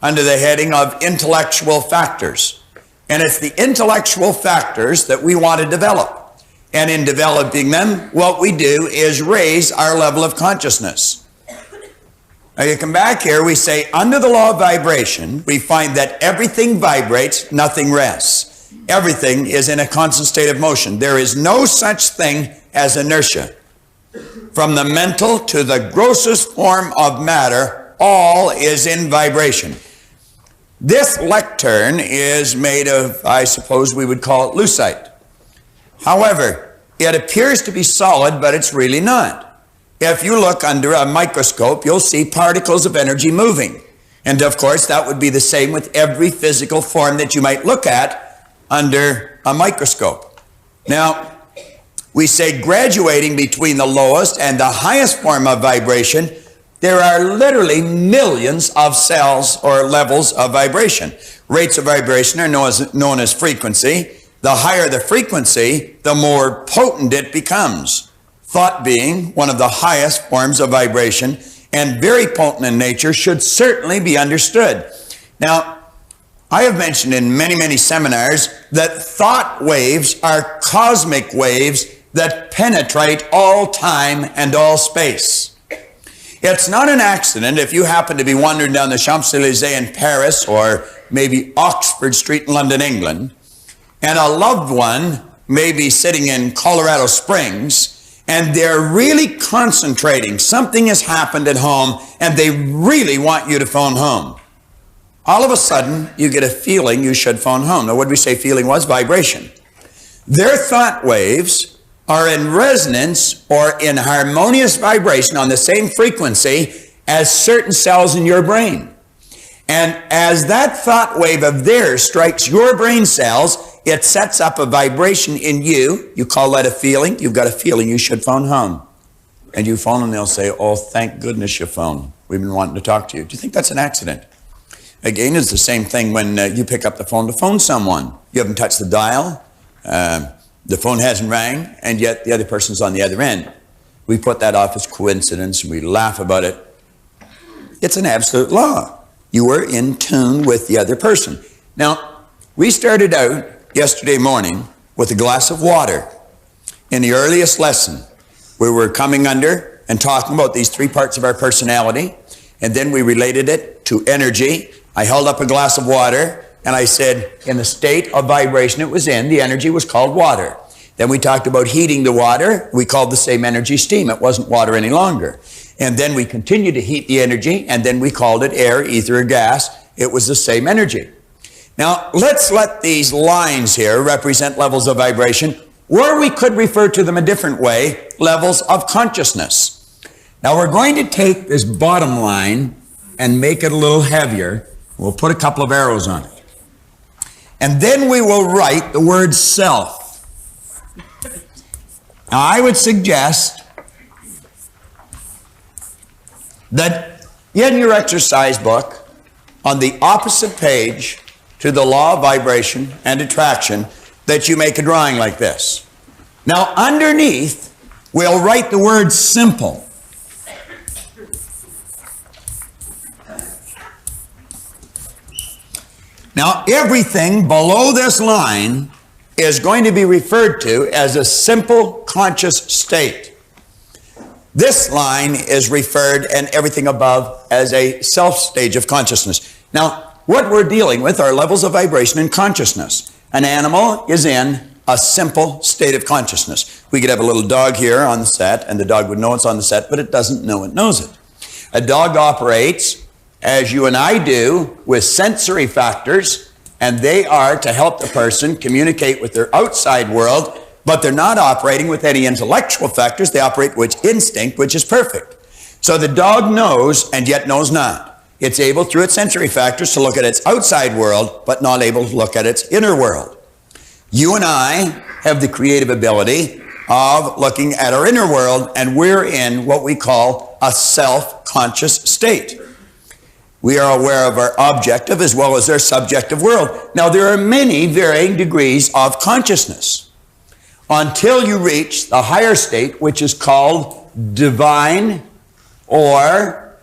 under the heading of intellectual factors. And it's the intellectual factors that we want to develop. And in developing them, what we do is raise our level of consciousness. Now you come back here, we say under the law of vibration, we find that everything vibrates, nothing rests. Everything is in a constant state of motion. There is no such thing as inertia. From the mental to the grossest form of matter, all is in vibration. This lectern is made of, I suppose we would call it lucite. However, it appears to be solid, but it's really not. If you look under a microscope, you'll see particles of energy moving. And of course, that would be the same with every physical form that you might look at under a microscope. Now, we say graduating between the lowest and the highest form of vibration, there are literally millions of cells or levels of vibration. Rates of vibration are known as frequency. The higher the frequency, the more potent it becomes. Thought being one of the highest forms of vibration and very potent in nature should certainly be understood. Now, I have mentioned in many, many seminars that thought waves are cosmic waves that penetrate all time and all space. It's not an accident if you happen to be wandering down the Champs-Élysées in Paris or maybe Oxford Street in London, England, and a loved one may be sitting in Colorado Springs, and they're really concentrating. Something has happened at home, and they really want you to phone home. All of a sudden, you get a feeling you should phone home. Now, what did we say feeling was? Vibration. Their thought waves are in resonance or in harmonious vibration on the same frequency as certain cells in your brain. And as that thought wave of theirs strikes your brain cells, it sets up a vibration in you. You call that a feeling. You've got a feeling you should phone home. And you phone and they'll say, oh, thank goodness you phoned. We've been wanting to talk to you. Do you think that's an accident? Again, it's the same thing when you pick up the phone to phone someone. You haven't touched the dial. The phone hasn't rang, and yet the other person's on the other end. We put that off as coincidence, and we laugh about it. It's an absolute law. You were in tune with the other person. Now, we started out yesterday morning with a glass of water. In the earliest lesson, we were coming under and talking about these three parts of our personality, and then we related it to energy. I held up a glass of water, and I said, in the state of vibration it was in, the energy was called water. Then we talked about heating the water. We called the same energy steam. It wasn't water any longer. And then we continued to heat the energy, and then we called it air, ether, or gas. It was the same energy. Now, let's let these lines here represent levels of vibration, or we could refer to them a different way, levels of consciousness. Now, we're going to take this bottom line and make it a little heavier. We'll put a couple of arrows on it. And then we will write the word self. Now, I would suggest that in your exercise book, on the opposite page to the law of vibration and attraction, that you make a drawing like this. Now, underneath, we'll write the word simple. Now, everything below this line is going to be referred to as a simple conscious state. This line is referred, and everything above, as a self stage of consciousness. Now, what we're dealing with are levels of vibration in consciousness. An animal is in a simple state of consciousness. We could have a little dog here on the set, and the dog would know it's on the set, but it doesn't know it knows it. A dog operates, as you and I do, with sensory factors, and they are to help the person communicate with their outside world, but they're not operating with any intellectual factors. They operate with instinct, which is perfect. So the dog knows and yet knows not. It's able through its sensory factors to look at its outside world, but not able to look at its inner world. You and I have the creative ability of looking at our inner world, and we're in what we call a self-conscious state. We are aware of our objective as well as our subjective world. Now, there are many varying degrees of consciousness until you reach the higher state, which is called divine or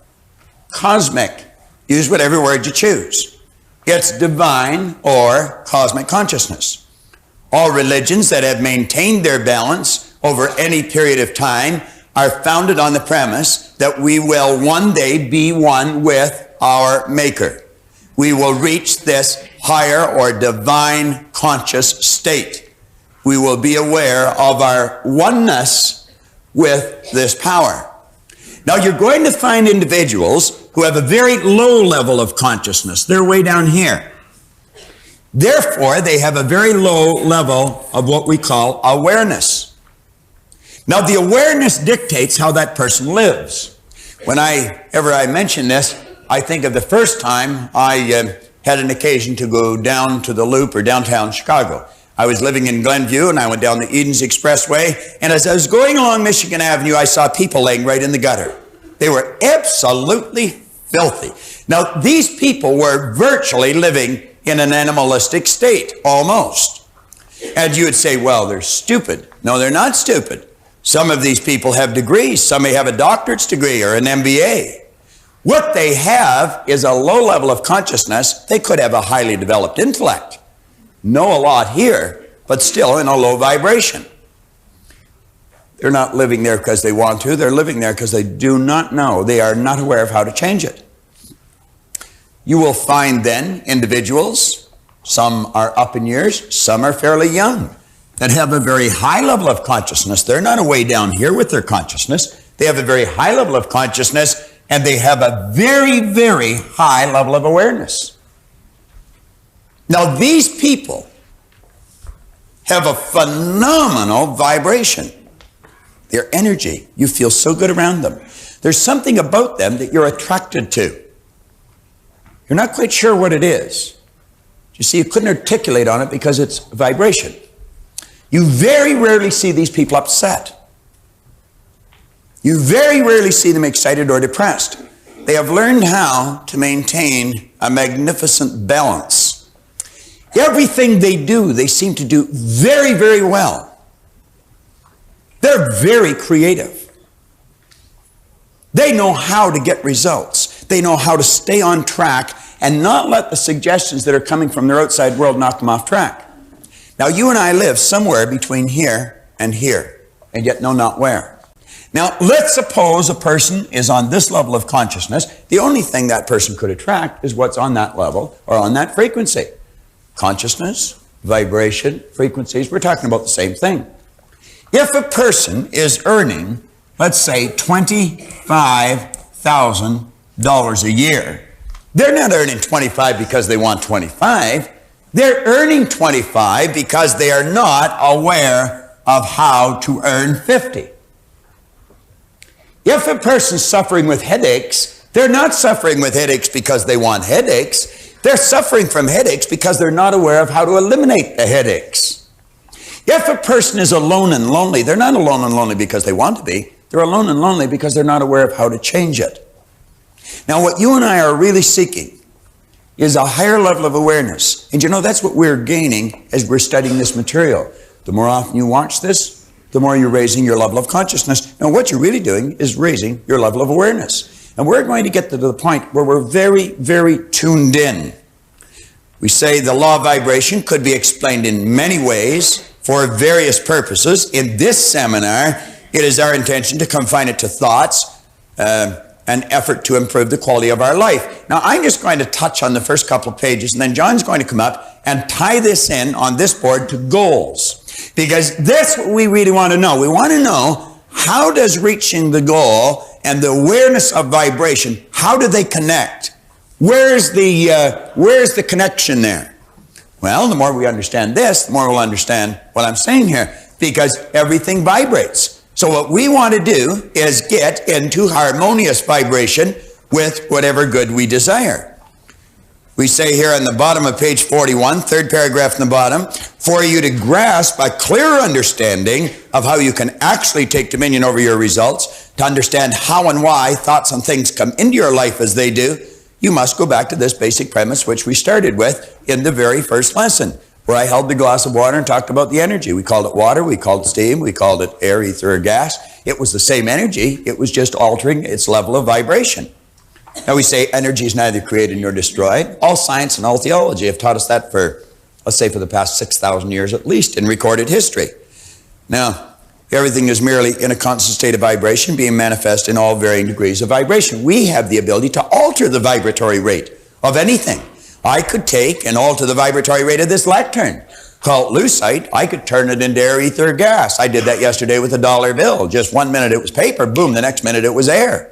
cosmic. Use whatever word you choose. It's divine or cosmic consciousness. All religions that have maintained their balance over any period of time are founded on the premise that we will one day be one with our Maker. We will reach this higher or divine conscious state. We will be aware of our oneness with this power. Now, you're going to find individuals who have a very low level of consciousness. They're way down here. Therefore, they have a very low level of what we call awareness. Now, the awareness dictates how that person lives. Whenever I mention this, I think of the first time I had an occasion to go down to the Loop or downtown Chicago. I was living in Glenview, and I went down the Edens Expressway, and as I was going along Michigan Avenue, I saw people laying right in the gutter. They were absolutely filthy. Now, these people were virtually living in an animalistic state, almost. And you would say, well, they're stupid. No, they're not stupid. Some of these people have degrees. Some may have a doctorate's degree or an MBA. What they have is a low level of consciousness. They could have a highly developed intellect, know a lot here, but still in a low vibration. They're not living there because they want to. They're living there because they do not know. They are not aware of how to change it. You will find then individuals, some are up in years, some are fairly young, that have a very high level of consciousness. They're not way down here with their consciousness. They have a very high level of consciousness, and they have a very, very high level of awareness. Now, these people have a phenomenal vibration. Their energy, you feel so good around them. There's something about them that you're attracted to. You're not quite sure what it is. You see, you couldn't articulate on it because it's vibration. You very rarely see these people upset. You very rarely see them excited or depressed. They have learned how to maintain a magnificent balance. Everything they do, they seem to do very, very well. They're very creative. They know how to get results. They know how to stay on track and not let the suggestions that are coming from their outside world knock them off track. Now, you and I live somewhere between here, and yet know not where. Now, let's suppose a person is on this level of consciousness. The only thing that person could attract is what's on that level or on that frequency. Consciousness, vibration, frequencies, we're talking about the same thing. If a person is earning, let's say, $25,000 a year, they're not earning 25 because they want 25. They're earning 25 because they are not aware of how to earn 50. If a person's suffering with headaches, they're not suffering with headaches because they want headaches. They're suffering from headaches because they're not aware of how to eliminate the headaches. If a person is alone and lonely, they're not alone and lonely because they want to be. They're alone and lonely because they're not aware of how to change it. Now, what you and I are really seeking is a higher level of awareness. And you know, that's what we're gaining as we're studying this material. The more often you watch this, the more you're raising your level of consciousness. Now, what you're really doing is raising your level of awareness. And we're going to get to the point where we're very, very tuned in. We say the law of vibration could be explained in many ways for various purposes. In this seminar, it is our intention to confine it to thoughts, an effort to improve the quality of our life. Now, I'm just going to touch on the first couple of pages, and then John's going to come up and tie this in on this board to goals. Because that's what we really want to know. We want to know, how does reaching the goal and the awareness of vibration, how do they connect? Where's the connection there? Well, the more we understand this, the more we'll understand what I'm saying here, because everything vibrates. So what we want to do is get into harmonious vibration with whatever good we desire. We say here on the bottom of page 41, third paragraph in the bottom, for you to grasp a clear understanding of how you can actually take dominion over your results, to understand how and why thoughts and things come into your life as they do, you must go back to this basic premise which we started with in the very first lesson, where I held the glass of water and talked about the energy. We called it water, we called it steam, we called it air, ether, or gas. It was the same energy, it was just altering its level of vibration. Now we say energy is neither created nor destroyed. All science and all theology have taught us that for, let's say, for the past 6,000 years at least in recorded history. Now, everything is merely in a constant state of vibration, being manifest in all varying degrees of vibration. We have the ability to alter the vibratory rate of anything. I could take and alter the vibratory rate of this lectern. Call it lucite. I could turn it into air, ether, or gas. I did that yesterday with a dollar bill. Just 1 minute it was paper, boom, the next minute it was air.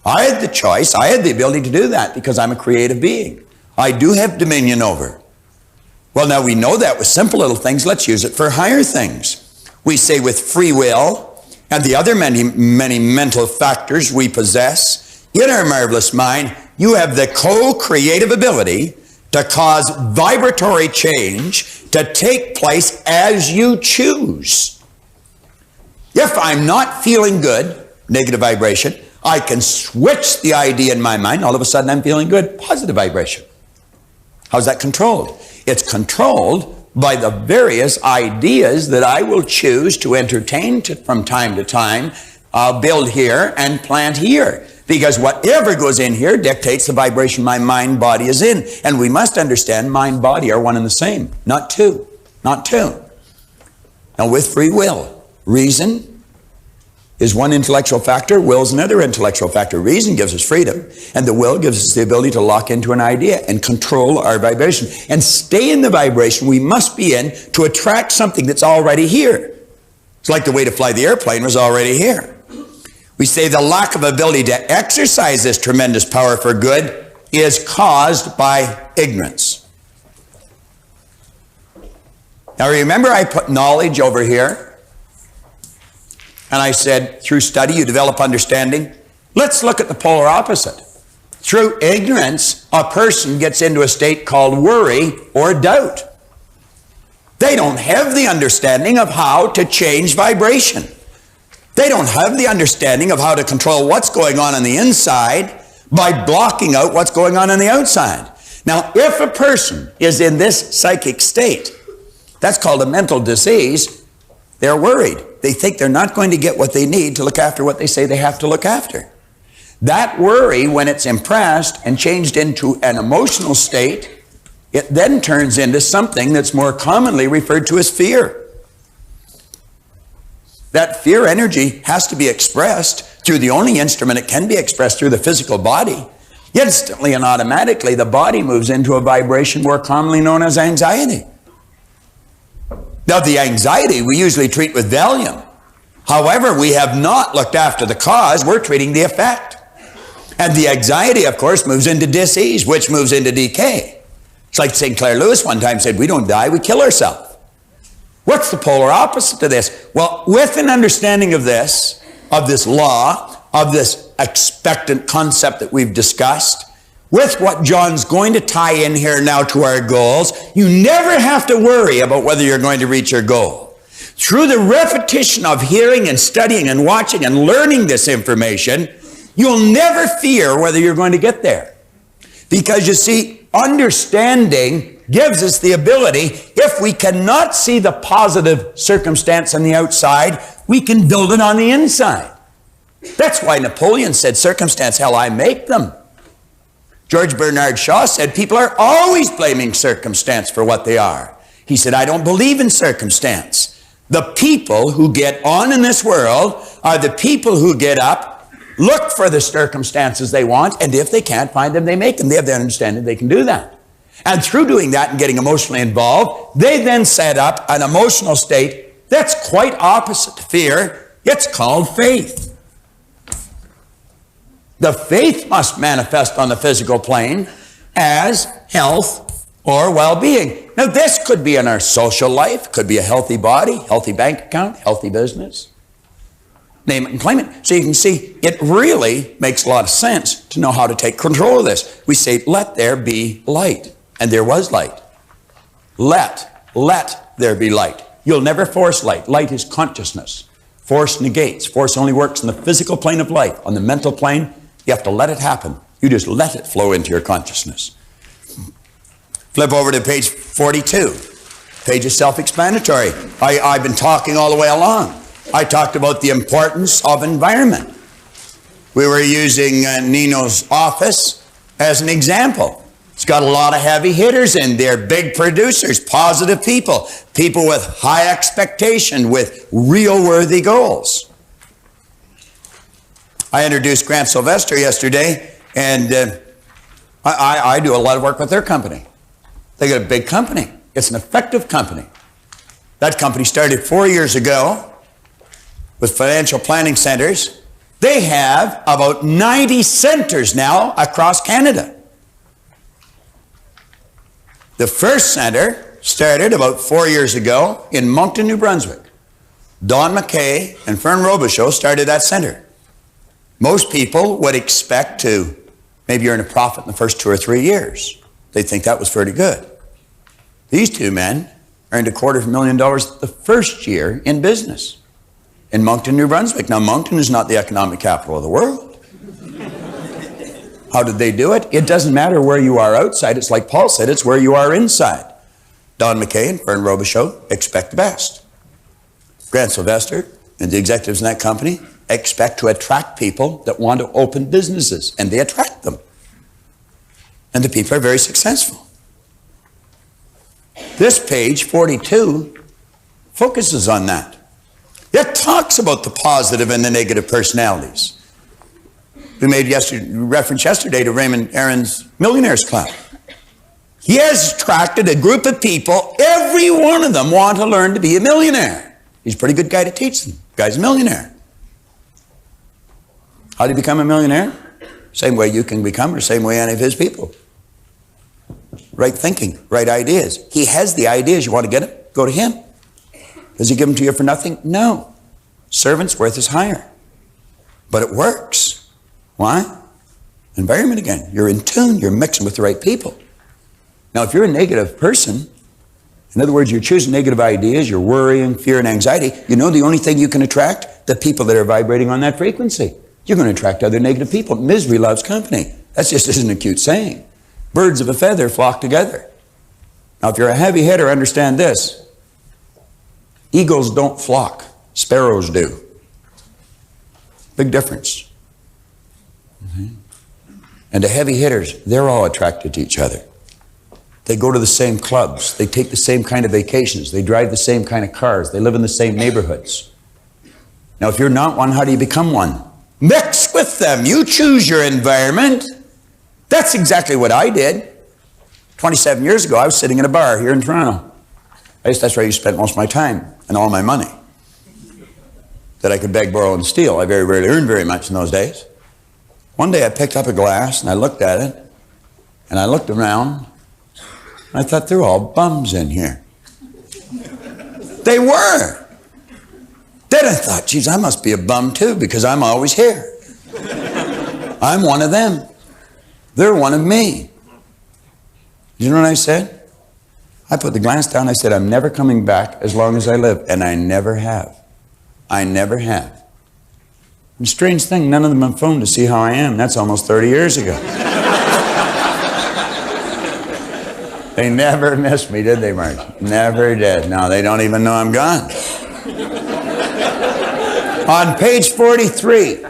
I had the choice. I had the ability to do that because I'm a creative being. I do have dominion over. Well, now we know that with simple little things. Let's use it for higher things. We say with free will and the other many mental factors we possess in our marvelous mind, you have the co-creative ability to cause vibratory change to take place as you choose. If I'm not feeling good, negative vibration, I can switch the idea in my mind. All of a sudden I'm feeling good, positive vibration. How's that controlled? It's controlled by the various ideas that I will choose to entertain from time to time, build here and plant here. Because whatever goes in here dictates the vibration my mind body is in. And we must understand mind body are one and the same, not two. Not two. Now with free will, reason is one intellectual factor, will is another intellectual factor. Reason gives us freedom, and the will gives us the ability to lock into an idea and control our vibration. And stay in the vibration we must be in to attract something that's already here. It's like the way to fly the airplane was already here. We say the lack of ability to exercise this tremendous power for good is caused by ignorance. Now remember I put knowledge over here, and I said through study you develop understanding. Let's look at the polar opposite. Through ignorance, a person gets into a state called worry or doubt. They don't have the understanding of how to change vibration. They don't have the understanding of how to control what's going on the inside by blocking out what's going on the outside. Now, if a person is in this psychic state, that's called a mental disease, they're worried. They think they're not going to get what they need to look after what they say they have to look after. That worry, when it's impressed and changed into an emotional state, it then turns into something that's more commonly referred to as fear. That fear energy has to be expressed through the only instrument it can be expressed through, the physical body. Instantly and automatically, the body moves into a vibration more commonly known as anxiety. Now, the anxiety we usually treat with Valium. However, we have not looked after the cause, we're treating the effect. And the anxiety, of course, moves into dis-ease, which moves into decay. It's like St. Clair Lewis one time said, we don't die, we kill ourselves. What's the polar opposite to this? Well, with an understanding of this law, of this expectant concept that we've discussed, with what John's going to tie in here now to our goals, you never have to worry about whether you're going to reach your goal. Through the repetition of hearing and studying and watching and learning this information, you'll never fear whether you're going to get there. Because you see, understanding gives us the ability, if we cannot see the positive circumstance on the outside, we can build it on the inside. That's why Napoleon said, circumstance, hell, I make them. George Bernard Shaw said, people are always blaming circumstance for what they are. He said, I don't believe in circumstance. The people who get on in this world are the people who get up, look for the circumstances they want, and if they can't find them, they make them. They have the understanding they can do that. And through doing that and getting emotionally involved, they then set up an emotional state that's quite opposite to fear. It's called faith. The faith must manifest on the physical plane as health or well-being. Now, this could be in our social life, could be a healthy body, healthy bank account, healthy business. Name it and claim it. So you can see, it really makes a lot of sense to know how to take control of this. We say, let there be light. And there was light. Let there be light. You'll never force light. Light is consciousness. Force negates. Force only works in the physical plane of life. On the mental plane, you have to let it happen. You just let it flow into your consciousness. Flip over to page 42. Page is self-explanatory. I've been talking all the way along. I talked about the importance of environment. We were using Nino's office as an example. It's got a lot of heavy hitters in there, big producers, positive people, people with high expectation, with real worthy goals. I introduced Grant Sylvester yesterday, and I do a lot of work with their company. They got a big company. It's an effective company. That company started 4 years ago with financial planning centers. They have about 90 centers now across Canada. The first center started about 4 years ago in Moncton, New Brunswick. Don McKay and Fern Robichaud started that center. Most people would expect to maybe earn a profit in the first 2 or 3 years. They think that was pretty good. These two men earned $250,000 the first year in business in Moncton, New Brunswick. Now, Moncton is not the economic capital of the world. How did they do it? It doesn't matter where you are outside. It's like Paul said, it's where you are inside. Don McKay and Fern Robichaud expect the best. Grant Sylvester and the executives in that company expect to attract people that want to open businesses, and they attract them. And the people are very successful. This page, 42, focuses on that. It talks about the positive and the negative personalities. We made reference yesterday to Raymond Aaron's Millionaires Club. He has attracted a group of people. Every one of them want to learn to be a millionaire. He's a pretty good guy to teach them. The guy's a millionaire. How do you become a millionaire? Same way you can become, or same way any of his people. Right thinking, right ideas. He has the ideas. You want to get them? Go to him. Does he give them to you for nothing? No. Servant's worth is higher. But it works. Why? Environment again. You're in tune. You're mixing with the right people. Now, if you're a negative person, in other words, you're choosing negative ideas, you're worrying, fear, and anxiety, you know the only thing you can attract? The people that are vibrating on that frequency. You're going to attract other negative people. Misery loves company. That just isn't a cute saying. Birds of a feather flock together. Now, if you're a heavy hitter, understand this. Eagles don't flock. Sparrows do. Big difference. And the heavy hitters, they're all attracted to each other. They go to the same clubs. They take the same kind of vacations. They drive the same kind of cars. They live in the same neighborhoods. Now, if you're not one, how do you become one? Mix with them. You choose your environment. That's exactly what I did. 27 years ago, I was sitting in a bar here in Toronto. That's where I used to spend most of my time and all my money that I could beg, borrow, and steal. I very rarely earned very much in those days. One day I picked up a glass and I looked at it and I looked around and I thought, they're all bums in here. They were. Then I thought, geez, I must be a bum too because I'm always here. I'm one of them. They're one of me. You know what I said? I put the glass down. I said, I'm never coming back as long as I live. And I never have. I never have. And strange thing, none of them have phoned to see how I am. That's almost 30 years ago. They never missed me, did they, Mark? Never did. No, they don't even know I'm gone. On page 43,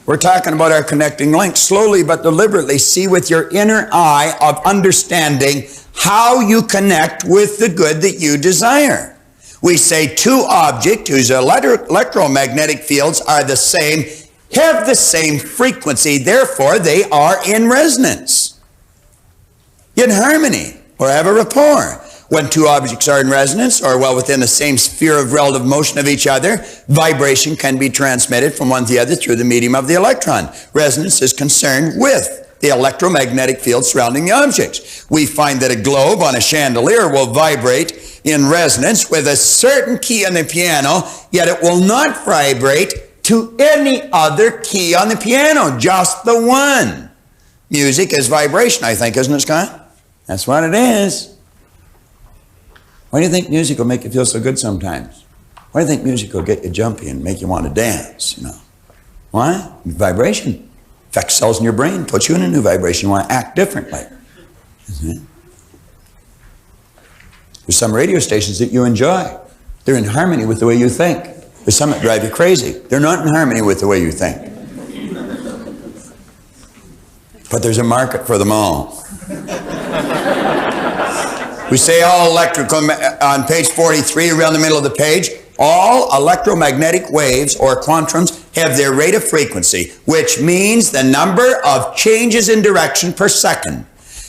we're talking about our connecting links. Slowly but deliberately see with your inner eye of understanding how you connect with the good that you desire. We say two objects whose electromagnetic fields are the same, have the same frequency, therefore they are in resonance, in harmony, or have a rapport. When two objects are in resonance, or well within the same sphere of relative motion of each other, vibration can be transmitted from one to the other through the medium of the electron. Resonance is concerned with the electromagnetic field surrounding the objects. We find that a globe on a chandelier will vibrate in resonance with a certain key on the piano, yet it will not vibrate to any other key on the piano, just the one. Music is vibration, I think, isn't it, Scott? That's what it is. Why do you think music will make you feel so good sometimes? Why do you think music will get you jumpy and make you want to dance, you know? Why? Vibration. Affects cells in your brain, puts you in a new vibration. You want to act differently. There's some radio stations that you enjoy. They're in harmony with the way you think. There's some that drive you crazy. They're not in harmony with the way you think. But there's a market for them all. We say all electrical, on page 43, around the middle of the page, all electromagnetic waves or quantums have their rate of frequency, which means the number of changes in direction per second.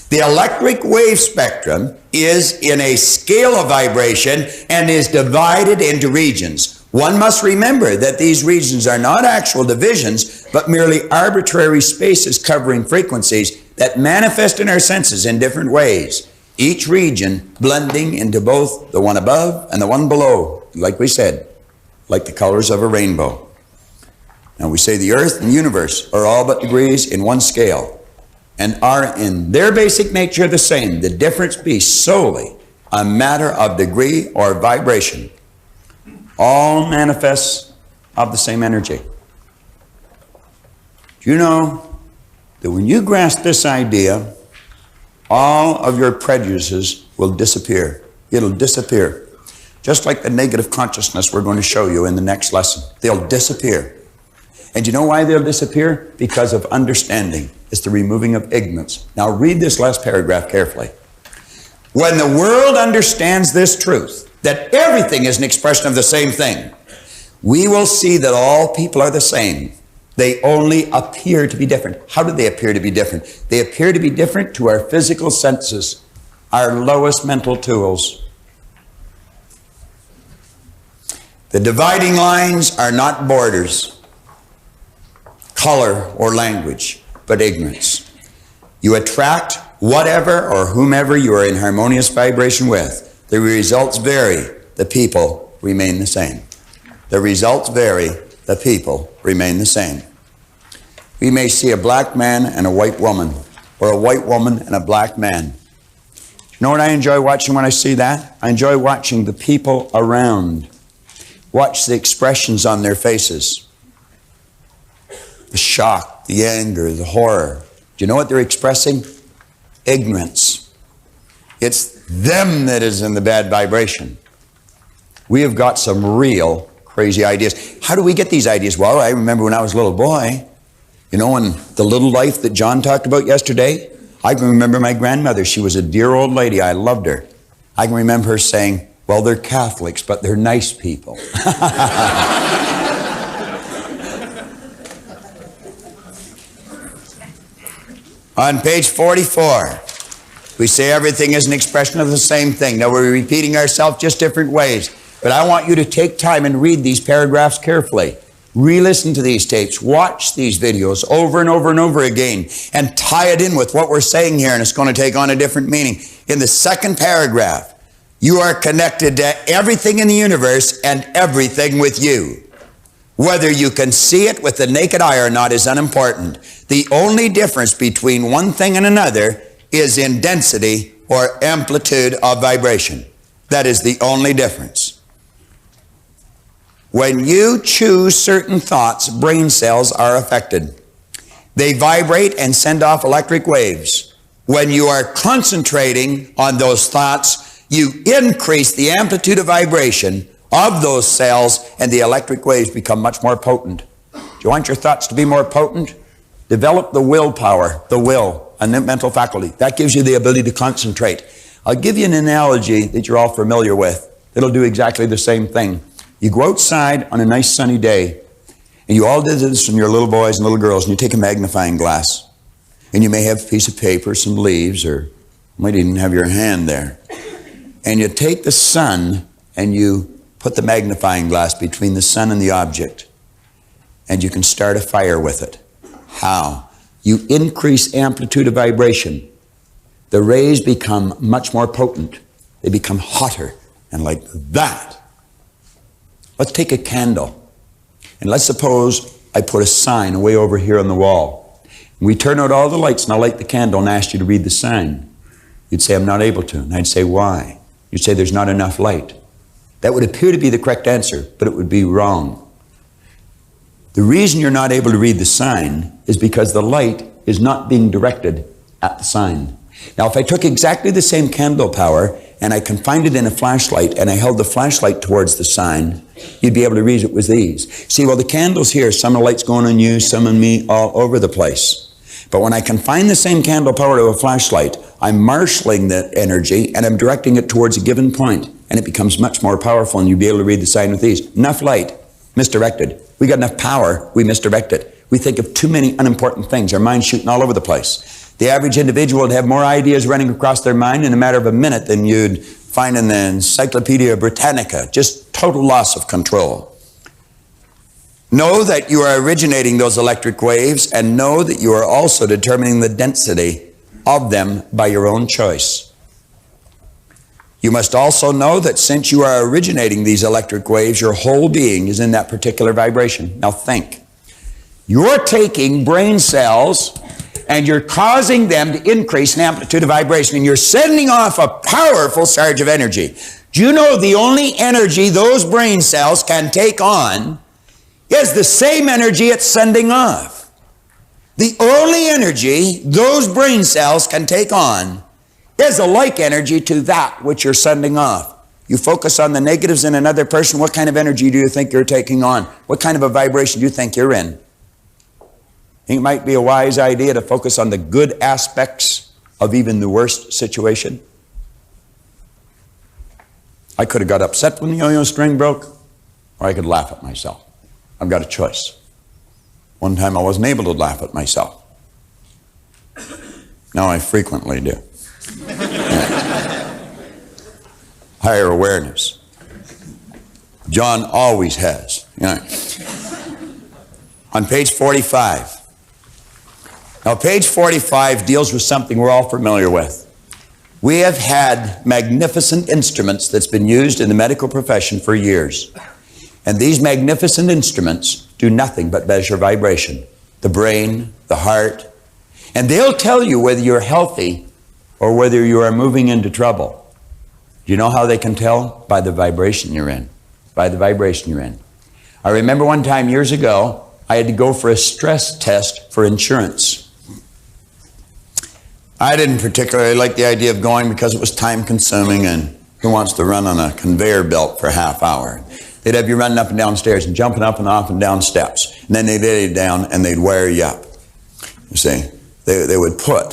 The electric wave spectrum is in a scale of vibration and is divided into regions. One must remember that these regions are not actual divisions, but merely arbitrary spaces covering frequencies that manifest in our senses in different ways. Each region blending into both the one above and the one below, like we said, like the colors of a rainbow. Now we say the earth and universe are all but degrees in one scale and are in their basic nature the same. The difference be solely a matter of degree or vibration. All manifests of the same energy. Do you know that when you grasp this idea, all of your prejudices will disappear. It'll disappear. just like the negative consciousness we're going to show you in the next lesson. They'll disappear. And you know why they'll disappear? Because of understanding. It's the removing of ignorance. Now read this last paragraph carefully. When the world understands this truth, that everything is an expression of the same thing, we will see that all people are the same. They only appear to be different. How do they appear to be different? They appear to be different to our physical senses, our lowest mental tools. The dividing lines are not borders, color, or language, but ignorance. You attract whatever or whomever you are in harmonious vibration with. The results vary. The people remain the same. The results vary. The people remain the same. We may see a black man and a white woman, or a white woman and a black man. You know what I enjoy watching when I see that? I enjoy watching the people around. Watch the expressions on their faces. The shock, the anger, the horror. Do you know what they're expressing? Ignorance. It's them that is in the bad vibration. We have got some real crazy ideas. How do we get these ideas? Well, I remember when I was a little boy, you know, in the little life that John talked about yesterday, I can remember my grandmother. She was a dear old lady. I loved her. I can remember her saying, well, they're Catholics, but they're nice people. On page 44, we say everything is an expression of the same thing. Now, we're repeating ourselves just different ways. But I want you to take time and read these paragraphs carefully. Re-listen to these tapes. Watch these videos over and over and over again and tie it in with what we're saying here, and it's going to take on a different meaning. In the second paragraph, you are connected to everything in the universe and everything with you. Whether you can see it with the naked eye or not is unimportant. The only difference between one thing and another is in density or amplitude of vibration. That is the only difference. When you choose certain thoughts, brain cells are affected. They vibrate and send off electric waves. When you are concentrating on those thoughts, you increase the amplitude of vibration of those cells, and the electric waves become much more potent. Do you want your thoughts to be more potent? Develop the willpower, the will, a mental faculty. That gives you the ability to concentrate. I'll give you an analogy that you're all familiar with. It'll do exactly the same thing. You go outside on a nice sunny day, and you all did this from your little boys and little girls, and you take a magnifying glass, and you may have a piece of paper, some leaves, or you might even have your hand there. And you take the sun, and you put the magnifying glass between the sun and the object, and you can start a fire with it. How? You increase amplitude of vibration. The rays become much more potent. They become hotter, and like that. Let's take a candle, and let's suppose I put a sign way over here on the wall. We turn out all the lights, and I'll light the candle and ask you to read the sign. You'd say, I'm not able to. And I'd say, why? You'd say, there's not enough light. That would appear to be the correct answer, but it would be wrong. The reason you're not able to read the sign is because the light is not being directed at the sign. Now, if I took exactly the same candle power and I confined it in a flashlight and I held the flashlight towards the sign, you'd be able to read it with these. See, well, the candle's here. Some of the light's going on you, some on me, all over the place. But when I confine the same candle power to a flashlight, I'm marshalling that energy and I'm directing it towards a given point, and it becomes much more powerful, and you'll be able to read the sign with these. Enough light, misdirected. We got enough power, we misdirect it. We think of too many unimportant things. Our mind's shooting all over the place. The average individual would have more ideas running across their mind in a matter of a minute than you'd find in the Encyclopedia Britannica. Just total loss of control. Know that you are originating those electric waves, and know that you are also determining the density of them by your own choice. You must also know that since you are originating these electric waves, your whole being is in that particular vibration. Now think. You're taking brain cells and you're causing them to increase in amplitude of vibration, and you're sending off a powerful surge of energy. Do you know the only energy those brain cells can take on is the same energy it's sending off? The only energy those brain cells can take on is a like energy to that which you're sending off. You focus on the negatives in another person, what kind of energy do you think you're taking on? What kind of a vibration do you think you're in? It might be a wise idea to focus on the good aspects of even the worst situation. I could have got upset when the yo-yo string broke, or I could laugh at myself. I've got a choice. One time I wasn't able to laugh at myself. Now I frequently do. Higher awareness. John always has. On page 45. Now, page 45 deals with something we're all familiar with. We have had magnificent instruments that's been used in the medical profession for years. And these magnificent instruments do nothing but measure vibration. The brain, the heart. And they'll tell you whether you're healthy or whether you are moving into trouble. Do you know how they can tell? By the vibration you're in. By the vibration you're in. I remember one time years ago, I had to go for a stress test for insurance. I didn't particularly like the idea of going because it was time consuming, and who wants to run on a conveyor belt for a half hour? They'd have you running up and down stairs and jumping up and off and down steps. And then they'd lay you down and they'd wire you up. You see, they would put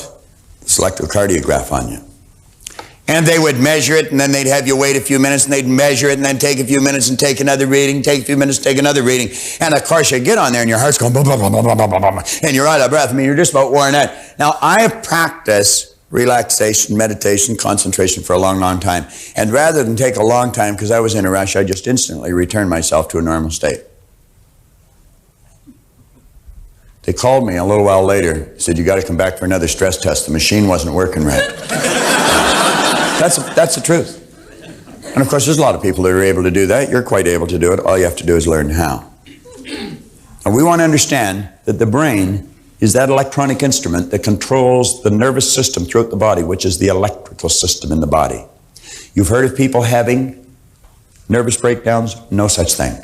this electrocardiograph on you. And they would measure it, and then they'd have you wait a few minutes, and they'd measure it, and then take a few minutes and take another reading, take a few minutes, take another reading. And of course, you get on there, and your heart's going, blah, blah, blah, blah, blah, blah, blah, and you're out of breath. I mean, you're just about worn out. Now, I have practiced relaxation, meditation, concentration for a long, long time. And rather than take a long time, because I was in a rush, I just instantly returned myself to a normal state. They called me a little while later, said, you got to come back for another stress test. The machine wasn't working right. That's the truth. And of course, there's a lot of people that are able to do that. You're quite able to do it. All you have to do is learn how. And we want to understand that the brain is that electronic instrument that controls the nervous system throughout the body, which is the electrical system in the body. You've heard of people having nervous breakdowns? No such thing.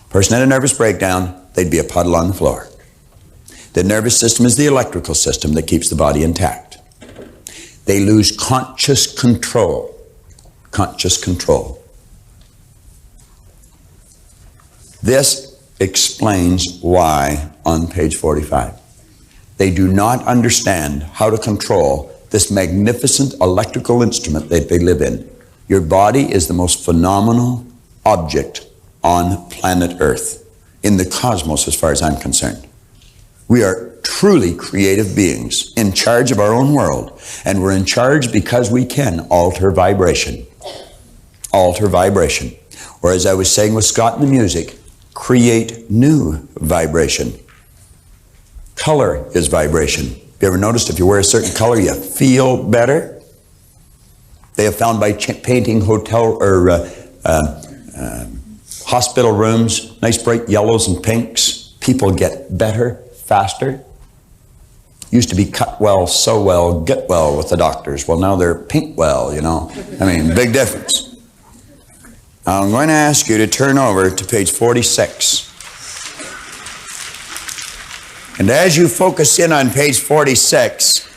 Person had a nervous breakdown, they'd be a puddle on the floor. The nervous system is the electrical system that keeps the body intact. They lose conscious control. Conscious control. This explains why on page 45 they do not understand how to control this magnificent electrical instrument that they live in. Your body is the most phenomenal object on planet Earth, in the cosmos as far as I'm concerned. We are truly creative beings in charge of our own world, and we're in charge because we can alter vibration. Alter vibration. Or as I was saying with Scott in the music, create new vibration. Color is vibration. You ever noticed if you wear a certain color, you feel better? They have found by painting hotel or hospital rooms, nice bright yellows and pinks, people get better faster. Used to be cut well, sew well, get well with the doctors. Well, now they're paint well, you know. I mean, big difference. Now, I'm going to ask you to turn over to page 46. And as you focus in on page 46,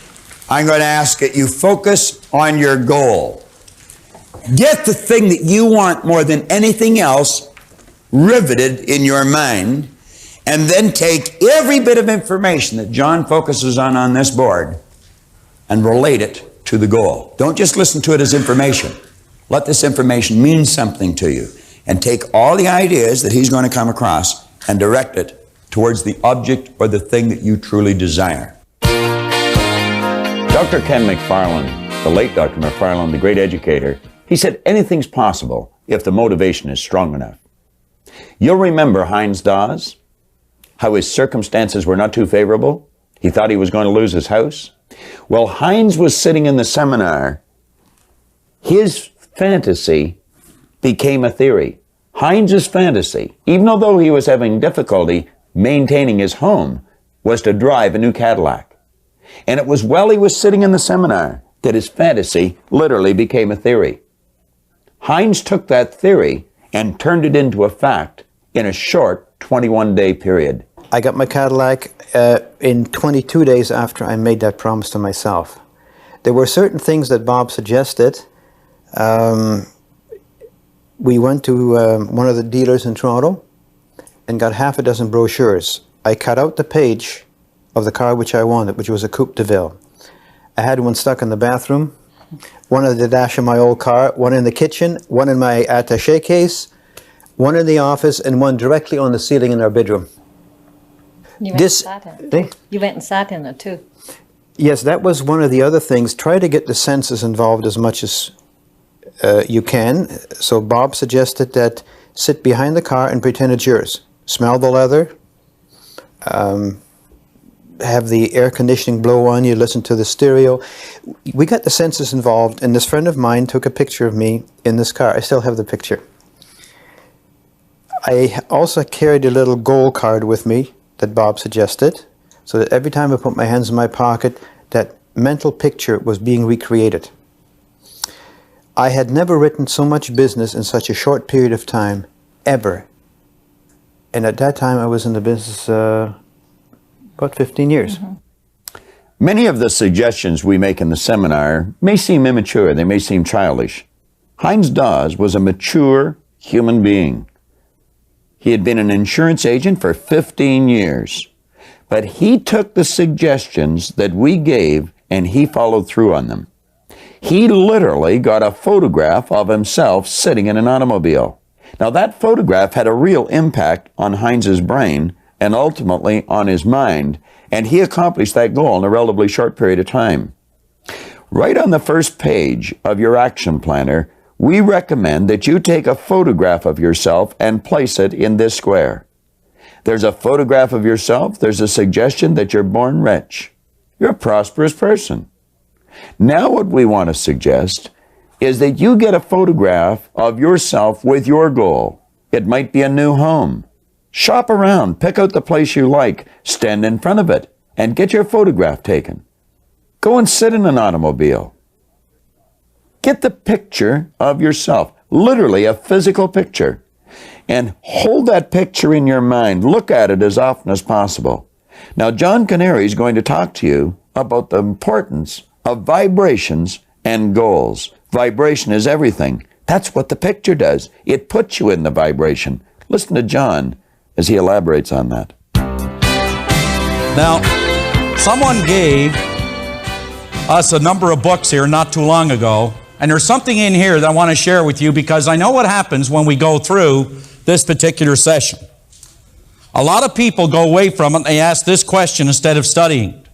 I'm going to ask that you focus on your goal. Get the thing that you want more than anything else riveted in your mind, and then take every bit of information that John focuses on this board and relate it to the goal. Don't just listen to it as information. Let this information mean something to you, and take all the ideas that he's going to come across and direct it towards the object or the thing that you truly desire. Dr. Ken McFarland, the late Dr. McFarland, the great educator, he said anything's possible if the motivation is strong enough. You'll remember Heinz Dawes, how his circumstances were not too favorable. He thought he was going to lose his house. Well, Heinz was sitting in the seminar. His fantasy became a theory. Heinz's fantasy, even though he was having difficulty maintaining his home, was to drive a new Cadillac. And it was while he was sitting in the seminar that his fantasy literally became a theory. Heinz took that theory and turned it into a fact in a short 21-day period. I got my Cadillac in 22 days after I made that promise to myself. There were certain things that Bob suggested we went to one of the dealers in Toronto and got half a dozen brochures. I cut out the page of the car which I wanted, which was a Coupe de Ville. I had one stuck in the bathroom, one in the dash of my old car, one in the kitchen, one in my attaché case, one in the office, and one directly on the ceiling in our bedroom. You went and sat in it. Eh? You went and sat in it too. Yes, that was one of the other things. Try to get the senses involved as much as you can. So Bob suggested that sit behind the car and pretend it's yours. Smell the leather. Have the air conditioning blow on you, listen to the stereo. We got the senses involved, and this friend of mine took a picture of me in this car. I still have the picture. I also carried a little goal card with me that Bob suggested, so that every time I put my hands in my pocket, that mental picture was being recreated. I had never written so much business in such a short period of time, ever. And at that time, I was in the business about 15 years. Many of the suggestions we make in the seminar may seem immature, they may seem childish. Heinz Dawes was a mature human being. He had been an insurance agent for 15 years, but he took the suggestions that we gave and he followed through on them. He literally got a photograph of himself sitting in an automobile. Now that photograph had a real impact on Heinz's brain and ultimately on his mind, and he accomplished that goal in a relatively short period of time. Right on the first page of your action planner, we recommend that you take a photograph of yourself and place it in this square. There's a photograph of yourself, there's a suggestion that you're born rich. You're a prosperous person. Now what we want to suggest is that you get a photograph of yourself with your goal. It might be a new home. Shop around, pick out the place you like, stand in front of it, and get your photograph taken. Go and sit in an automobile. Get the picture of yourself, literally a physical picture, and hold that picture in your mind. Look at it as often as possible. Now, John Canary is going to talk to you about the importance of vibrations and goals. Vibration is everything. That's what the picture does. It puts you in the vibration. Listen to John as he elaborates on that. Now, someone gave us a number of books here not too long ago, and there's something in here that I want to share with you because I know what happens when we go through this particular session. A lot of people go away from it and they ask this question instead of studying.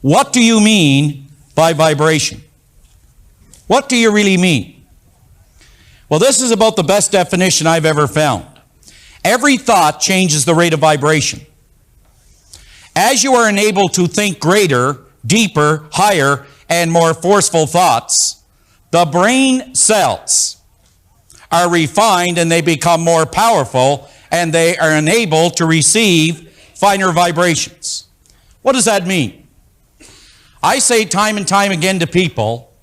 What do you mean by vibration? What do you really mean? Well, this is about the best definition I've ever found. Every thought changes the rate of vibration. As you are enabled to think greater, deeper, higher, and more forceful thoughts, the brain cells are refined and they become more powerful and they are enabled to receive finer vibrations. What does that mean? I say time and time again to people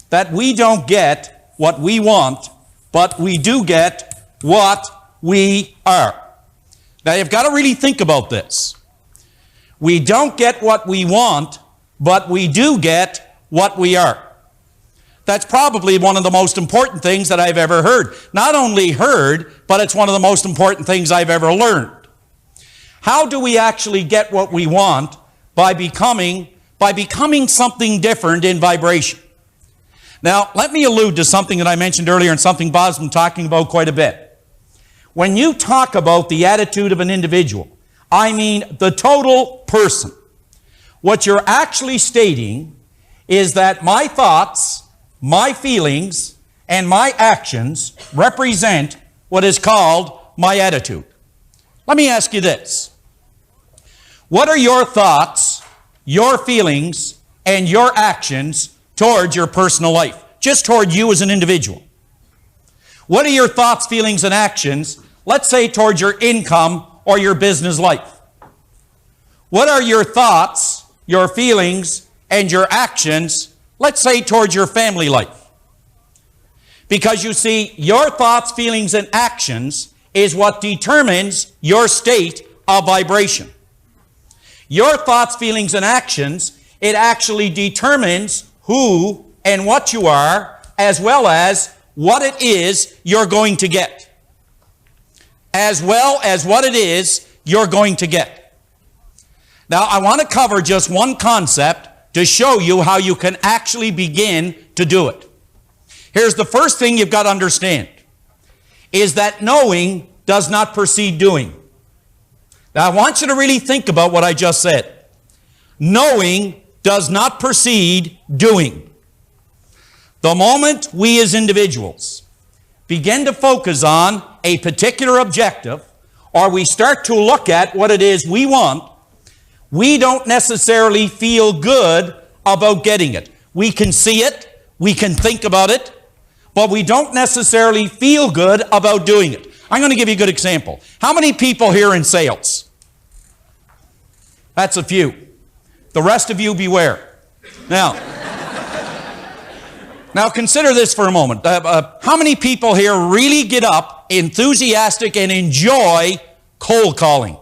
that we don't get what we want, but we do get what we are. Now you've got to really think about this. We don't get what we want, but we do get what we are. That's probably one of the most important things that I've ever heard. Not only heard, but it's one of the most important things I've ever learned. How do we actually get what we want? By becoming something different in vibration. Now, let me allude to something that I mentioned earlier and something Bob's been talking about quite a bit. When you talk about the attitude of an individual, I mean the total person. What you're actually stating is that my thoughts, my feelings, and my actions represent what is called my attitude. Let me ask you this. What are your thoughts, your feelings, and your actions towards your personal life? Just toward you as an individual. What are your thoughts, feelings, and actions, let's say towards your income or your business life? What are your thoughts, your feelings, and your actions, let's say towards your family life? Because you see, your thoughts, feelings, and actions is what determines your state of vibration. Your thoughts, feelings, and actions, it actually determines who and what you are, as well as what it is you're going to get, as well as what it is you're going to get. Now, I want to cover just one concept to show you how you can actually begin to do it. Here's the first thing you've got to understand, is that knowing does not precede doing. Now, I want you to really think about what I just said. Knowing does not precede doing. The moment we as individuals begin to focus on a particular objective, or we start to look at what it is we want, we don't necessarily feel good about getting it. We can see it, we can think about it, but we don't necessarily feel good about doing it. I'm going to give you a good example. How many people here in sales? That's a few. The rest of you beware. Now consider this for a moment. How many people here really get up, enthusiastic, and enjoy cold calling?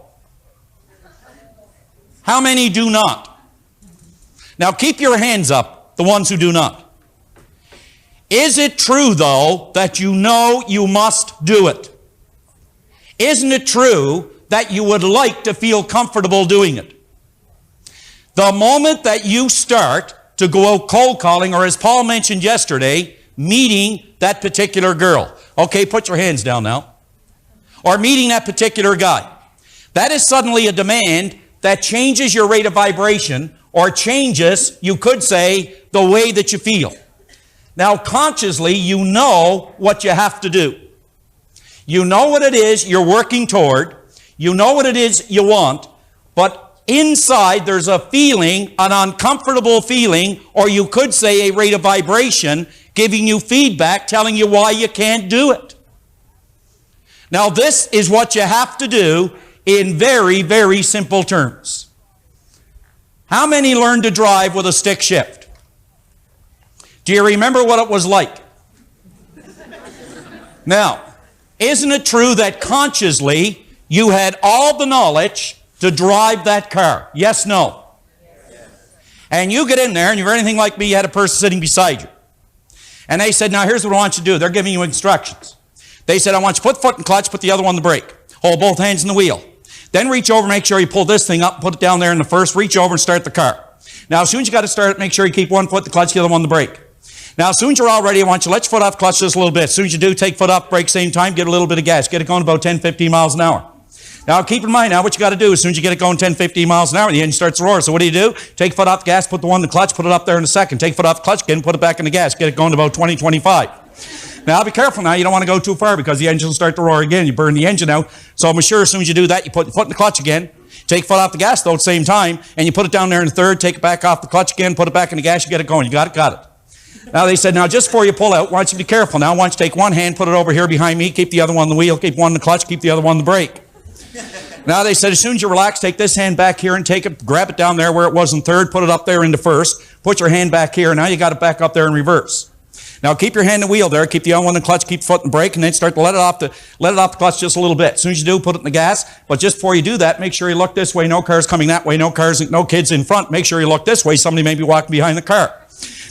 How many do not? Now keep your hands up, the ones who do not. Is it true, though, that you know you must do it? Isn't it true that you would like to feel comfortable doing it? The moment that you start to go out cold calling, or as Paul mentioned yesterday, meeting that particular girl. Okay, put your hands down now. Or meeting that particular guy. That is suddenly a demand that changes your rate of vibration, or changes, you could say, the way that you feel. Now, consciously, you know what you have to do. You know what it is you're working toward. You know what it is you want. But inside, there's a feeling, an uncomfortable feeling, or you could say a rate of vibration, giving you feedback, telling you why you can't do it. Now, this is what you have to do in very, very simple terms. How many learned to drive with a stick shift? Do you remember what it was like? Now, isn't it true that consciously you had all the knowledge to drive that car? Yes, no? Yes. And you get in there, and you're anything like me, you had a person sitting beside you. And they said, now here's what I want you to do. They're giving you instructions. They said, I want you to put the foot in clutch, put the other one in the brake. Hold both hands in the wheel. Then reach over, make sure you pull this thing up, put it down there in the first, reach over and start the car. Now, as soon as you got to start it, make sure you keep one foot in the clutch, the other one in the brake. Now, as soon as you're all ready, I want you to let your foot off the clutch just a little bit. As soon as you do, take foot off, brake, same time, get a little bit of gas. Get it going about 10, 15 miles an hour. Now, keep in mind, now what you got to do, as soon as you get it going 10, 15 miles an hour, the engine starts to roar. So what do? Take foot off the gas, put the one in the clutch, put it up there in a second. Take foot off the clutch again, put it back in the gas. Get it going to about 20, 25. Now, be careful now. You don't want to go too far because the engine will start to roar again. You burn the engine out. So I'm sure as soon as you do that, you put your foot in the clutch again. Take foot off the gas, though, at the same time, and you put it down there in the third, take it back off the clutch again, put it back in the gas, you get it going. You got it? Got it. Now, they said, now, just before you pull out, I want you to be careful now. I want you to take one hand, put it over here behind me, keep the other one on the wheel, keep one in the clutch, keep the other one in the brake. Now, they said, as soon as you relax, take this hand back here and take it, grab it down there where it was in third, put it up there into first, put your hand back here, now you got it back up there in reverse. Now, keep your hand in the wheel there, keep the other one in the clutch, keep the foot in the brake, and then start to let it off the clutch just a little bit. As soon as you do, put it in the gas, but just before you do that, make sure you look this way, no cars coming that way, no kids in front, make sure you look this way, somebody may be walking behind the car.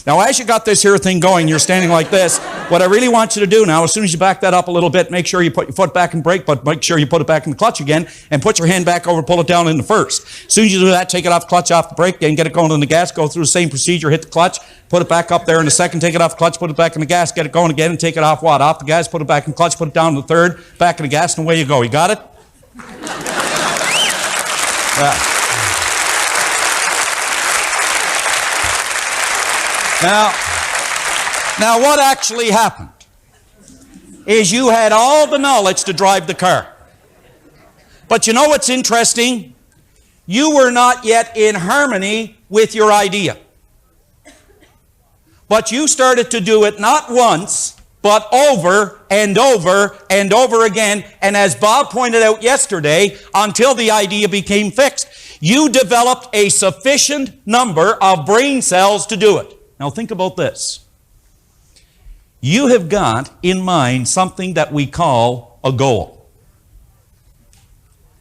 Now, as you got this here thing going, you're standing like this, what I really want you to do now, as soon as you back that up a little bit, make sure you put your foot back in brake, but make sure you put it back in the clutch again, and put your hand back over, pull it down in the first. As soon as you do that, take it off the clutch, off the brake, then get it going in the gas, go through the same procedure, hit the clutch, put it back up there in the second, take it off the clutch, put it back in the gas, get it going again, and take it off what? Off the gas, put it back in the clutch, put it down in the third, back in the gas, and away you go. You got it? Yeah. Now, what actually happened is you had all the knowledge to drive the car. But you know what's interesting? You were not yet in harmony with your idea. But you started to do it not once, but over and over and over again. And as Bob pointed out yesterday, until the idea became fixed, you developed a sufficient number of brain cells to do it. Now think about this. You have got in mind something that we call a goal.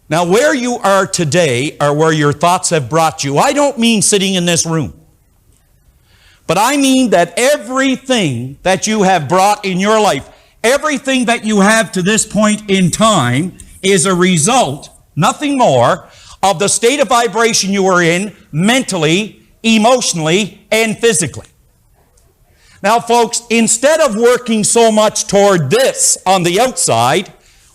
Now, where you are today are where your thoughts have brought you. I don't mean sitting in this room. But I mean that everything that you have brought in your life, everything that you have to this point in time is a result, nothing more, of the state of vibration you are in mentally, emotionally, and physically. Now, folks, instead of working so much toward this on the outside,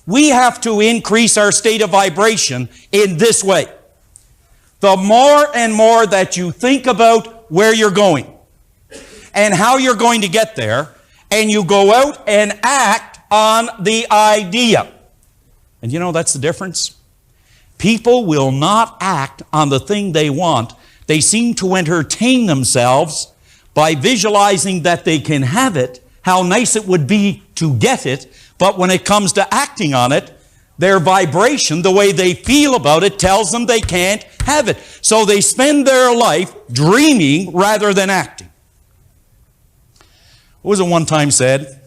we have to increase our state of vibration in this way. The more and more that you think about where you're going and how you're going to get there, and you go out and act on the idea. And you know, that's the difference. People will not act on the thing they want. They seem to entertain themselves by visualizing that they can have it, how nice it would be to get it, but when it comes to acting on it, their vibration, the way they feel about it, tells them they can't have it. So they spend their life dreaming rather than acting. What was it one time said?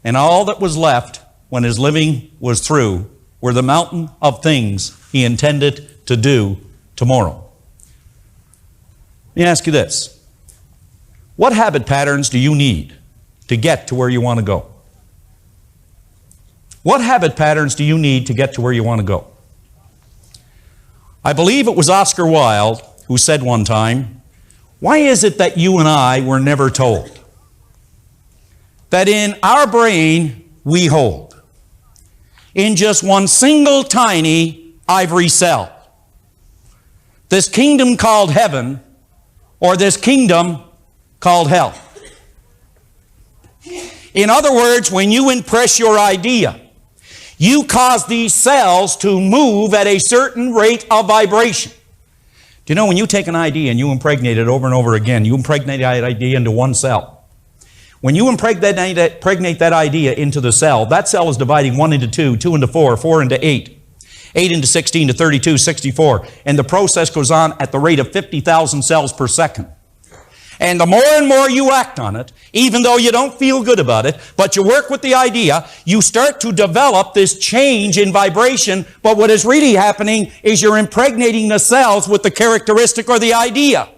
And all that was left when his living was through were the mountain of things he intended to do tomorrow. Let me ask you this. What habit patterns do you need to get to where you want to go? What habit patterns do you need to get to where you want to go? I believe it was Oscar Wilde who said one time, why is it that you and I were never told that in our brain we hold, in just one single tiny ivory cell, this kingdom called heaven, or this kingdom called hell? In other words, when you impress your idea, you cause these cells to move at a certain rate of vibration. Do you know, when you take an idea and you impregnate it over and over again, you impregnate that idea into one cell. When you impregnate that idea into the cell, that cell is dividing 1 into 2, 2 into 4, 4 into 8, 8 into 16 to 32, 64. And the process goes on at the rate of 50,000 cells per second. And the more and more you act on it, even though you don't feel good about it, but you work with the idea, you start to develop this change in vibration. But what is really happening is you're impregnating the cells with the characteristic or the idea.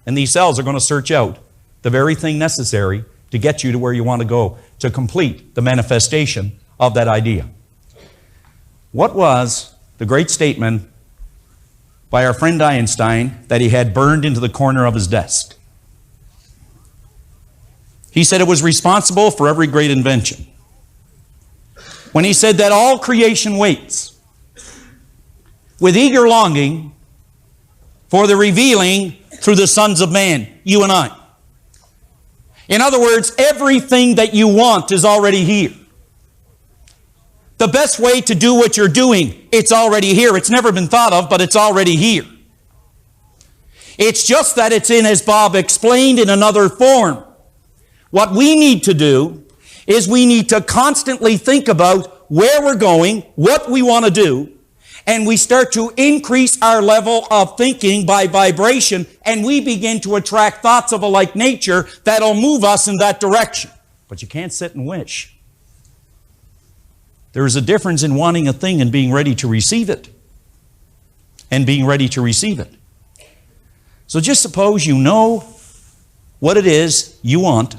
And these cells are going to search out the very thing necessary to get you to where you want to go, to complete the manifestation of that idea. What was the great statement by our friend Einstein that he had burned into the corner of his desk? He said it was responsible for every great invention. When he said that all creation waits with eager longing for the revealing through the sons of man, you and I. In other words, everything that you want is already here. The best way to do what you're doing, it's already here. It's never been thought of, but it's already here. It's just that it's in, as Bob explained, in another form. What we need to do is we need to constantly think about where we're going, what we want to do, and we start to increase our level of thinking by vibration, and we begin to attract thoughts of a like nature that'll move us in that direction. But you can't sit and wish. There is a difference in wanting a thing and being ready to receive it. And being ready to receive it. So just suppose you know what it is you want,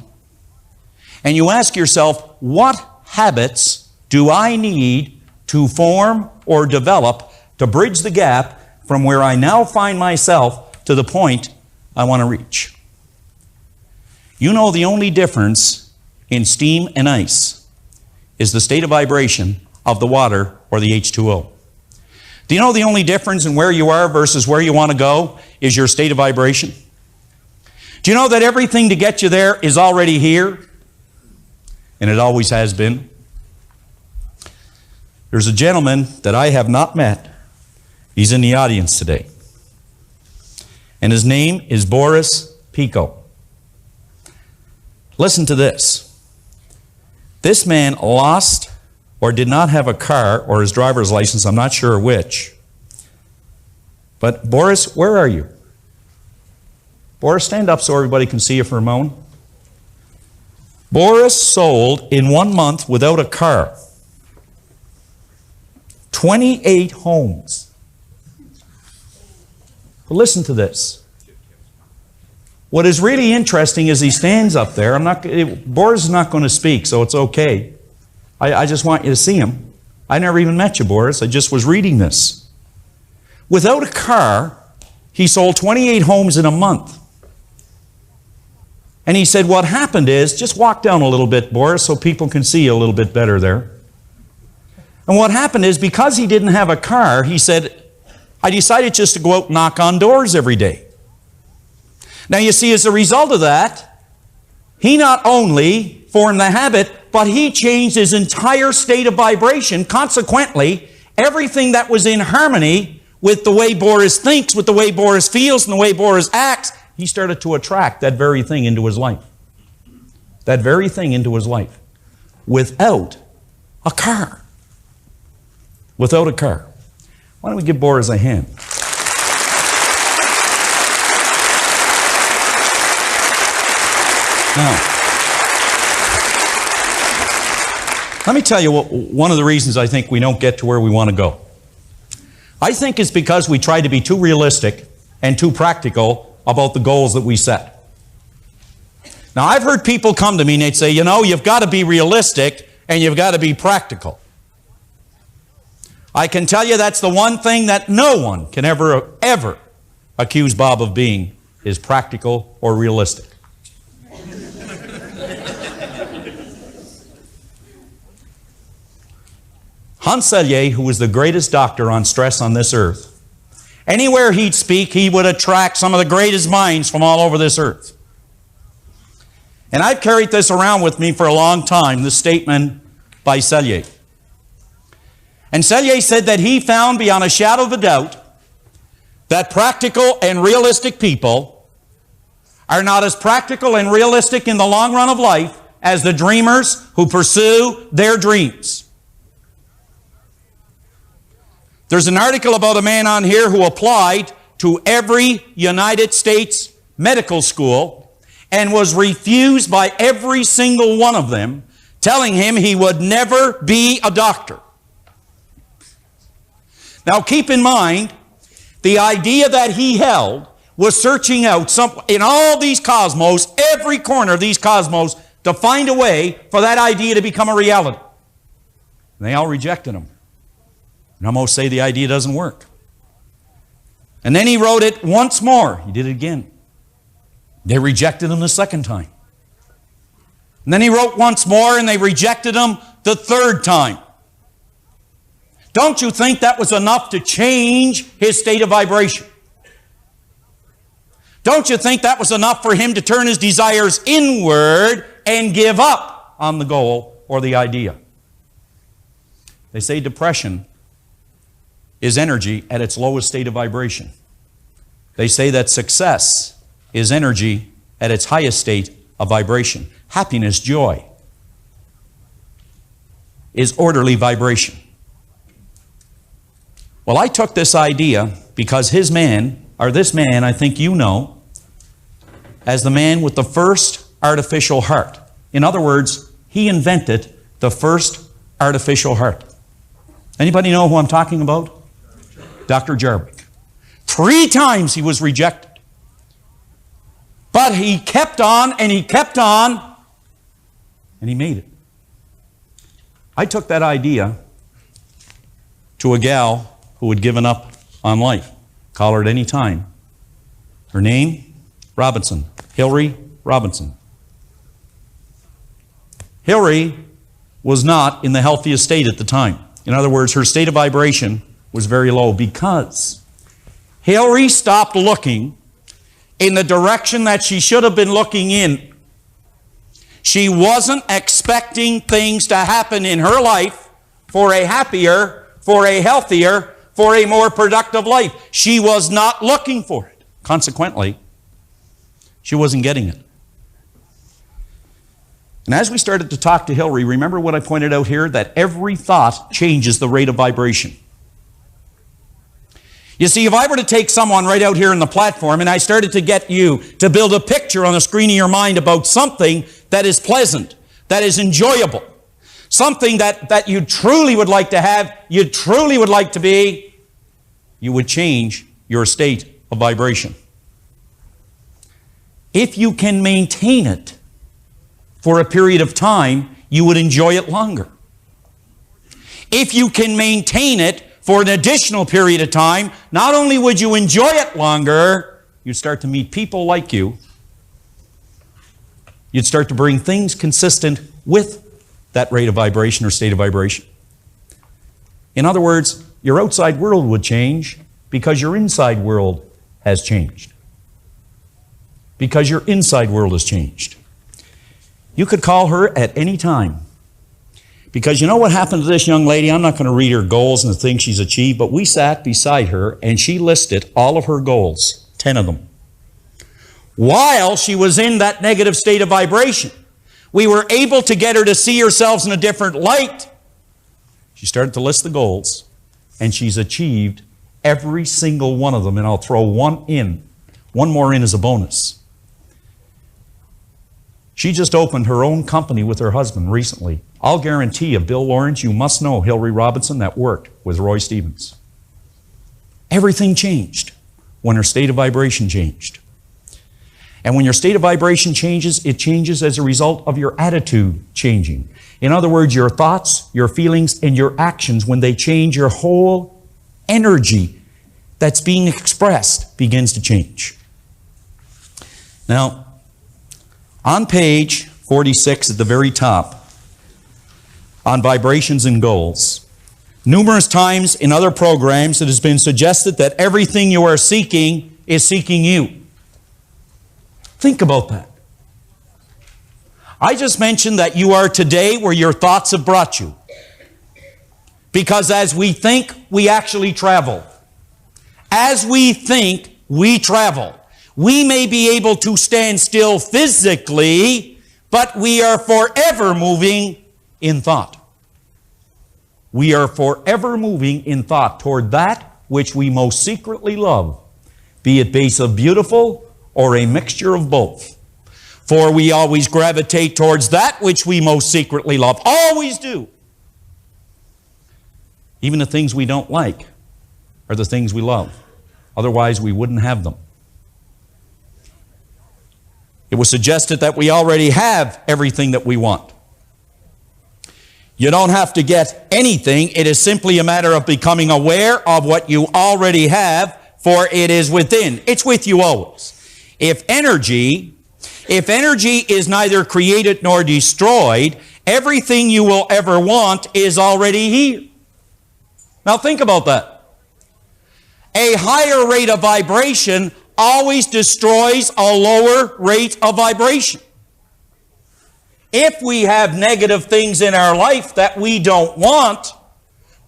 and you ask yourself, what habits do I need to form or develop to bridge the gap from where I now find myself to the point I want to reach? You know, the only difference in steam and ice is the state of vibration of the water or the H2O. Do you know the only difference in where you are versus where you want to go is your state of vibration? Do you know that everything to get you there is already here? And it always has been. There's a gentleman that I have not met. He's in the audience today. And his name is Boris Pico. Listen to this. This man lost or did not have a car or his driver's license, I'm not sure which. But Boris, where are you? Boris, stand up so everybody can see you for a moment. Boris sold in 1 month without a car 28 homes. But listen to this. What is really interesting is he stands up there. Boris is not going to speak, so it's okay. I just want you to see him. I never even met you, Boris. I just was reading this. Without a car, he sold 28 homes in a month. And he said, what happened is, just walk down a little bit, Boris, so people can see you a little bit better there. And what happened is, because he didn't have a car, he said, I decided just to go out and knock on doors every day. Now you see, as a result of that, he not only formed the habit, but he changed his entire state of vibration. Consequently, everything that was in harmony with the way Boris thinks, with the way Boris feels, and the way Boris acts, he started to attract that very thing into his life. That very thing into his life. Without a car. Without a car. Why don't we give Boris a hand? Now, let me tell you one of the reasons I think we don't get to where we want to go. I think it's because we try to be too realistic and too practical about the goals that we set. Now, I've heard people come to me and they'd say, you know, you've got to be realistic and you've got to be practical. I can tell you that's the one thing that no one can ever accuse Bob of being, is practical or realistic. Hans Selye, who was the greatest doctor on stress on this earth, anywhere he'd speak, he would attract some of the greatest minds from all over this earth. And I've carried this around with me for a long time, this statement by Selye. And Selye said that he found beyond a shadow of a doubt that practical and realistic people are not as practical and realistic in the long run of life as the dreamers who pursue their dreams. There's an article about a man on here who applied to every United States medical school and was refused by every single one of them, telling him he would never be a doctor. Now keep in mind, the idea that he held was searching out in all these cosmos, every corner of these cosmos, to find a way for that idea to become a reality. And they all rejected him. And almost say the idea doesn't work. And then he wrote it once more. He did it again. They rejected him the second time. And then he wrote once more and they rejected him the third time. Don't you think that was enough to change his state of vibration? Don't you think that was enough for him to turn his desires inward and give up on the goal or the idea? They say depression is energy at its lowest state of vibration. They say that success is energy at its highest state of vibration. Happiness, joy, is orderly vibration. Well, I took this idea because this man, I think you know, as the man with the first artificial heart. In other words, he invented the first artificial heart. Anybody know who I'm talking about? Dr. Jarvik. 3 times he was rejected. But he kept on and he kept on and he made it. I took that idea to a gal who had given up on life. Call her at any time. Her name? Robinson. Hillary Robinson. Hillary was not in the healthiest state at the time. In other words, her state of vibration was very low because Hillary stopped looking in the direction that she should have been looking in. She wasn't expecting things to happen in her life for a happier, for a healthier, for a more productive life. She was not looking for it. Consequently, she wasn't getting it. And as we started to talk to Hillary, remember what I pointed out here? That every thought changes the rate of vibration. You see, if I were to take someone right out here on the platform and I started to get you to build a picture on the screen of your mind about something that is pleasant, that is enjoyable, something that you truly would like to have, you truly would like to be, you would change your state of vibration. if you can maintain it for a period of time, you would enjoy it longer. If you can maintain it for an additional period of time, not only would you enjoy it longer, you'd start to meet people like you. You'd start to bring things consistent with that rate of vibration or state of vibration. In other words, your outside world would change because your inside world has changed. Because your inside world has changed. You could call her at any time. Because you know what happened to this young lady? I'm not going to read her goals and the things she's achieved, but we sat beside her and she listed all of her goals, 10 of them. While she was in that negative state of vibration, we were able to get her to see herself in a different light. She started to list the goals, and she's achieved every single one of them, and I'll throw one more in as a bonus. She just opened her own company with her husband recently. I'll guarantee you, Bill Lawrence, you must know Hillary Robinson that worked with Roy Stevens. Everything changed when her state of vibration changed. And when your state of vibration changes, it changes as a result of your attitude changing. In other words, your thoughts, your feelings, and your actions, when they change, your whole energy that's being expressed begins to change. Now, on page 46 at the very top, on vibrations and goals, numerous times in other programs it has been suggested that everything you are seeking is seeking you. Think about that. I just mentioned that you are today where your thoughts have brought you. Because as we think, we actually travel. As we think, we travel. We may be able to stand still physically, but we are forever moving in thought. We are forever moving in thought toward that which we most secretly love, be it base of beautiful or a mixture of both. For we always gravitate towards that which we most secretly love. Always do. Even the things we don't like are the things we love. Otherwise, we wouldn't have them. It was suggested that we already have everything that we want. You don't have to get anything. It is simply a matter of becoming aware of what you already have, for it is within. It's with you always. If energy is neither created nor destroyed, everything you will ever want is already here. Now think about that. A higher rate of vibration always destroys a lower rate of vibration. If we have negative things in our life that we don't want,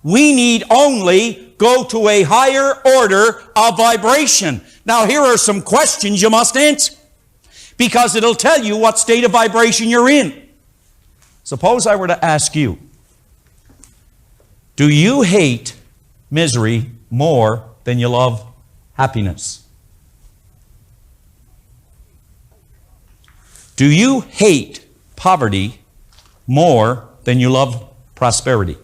we need only go to a higher order of vibration. Now here are some questions you must answer, because it'll tell you what state of vibration you're in. Suppose I were to ask you, do you hate misery more than you love happiness? Do you hate poverty more than you love prosperity?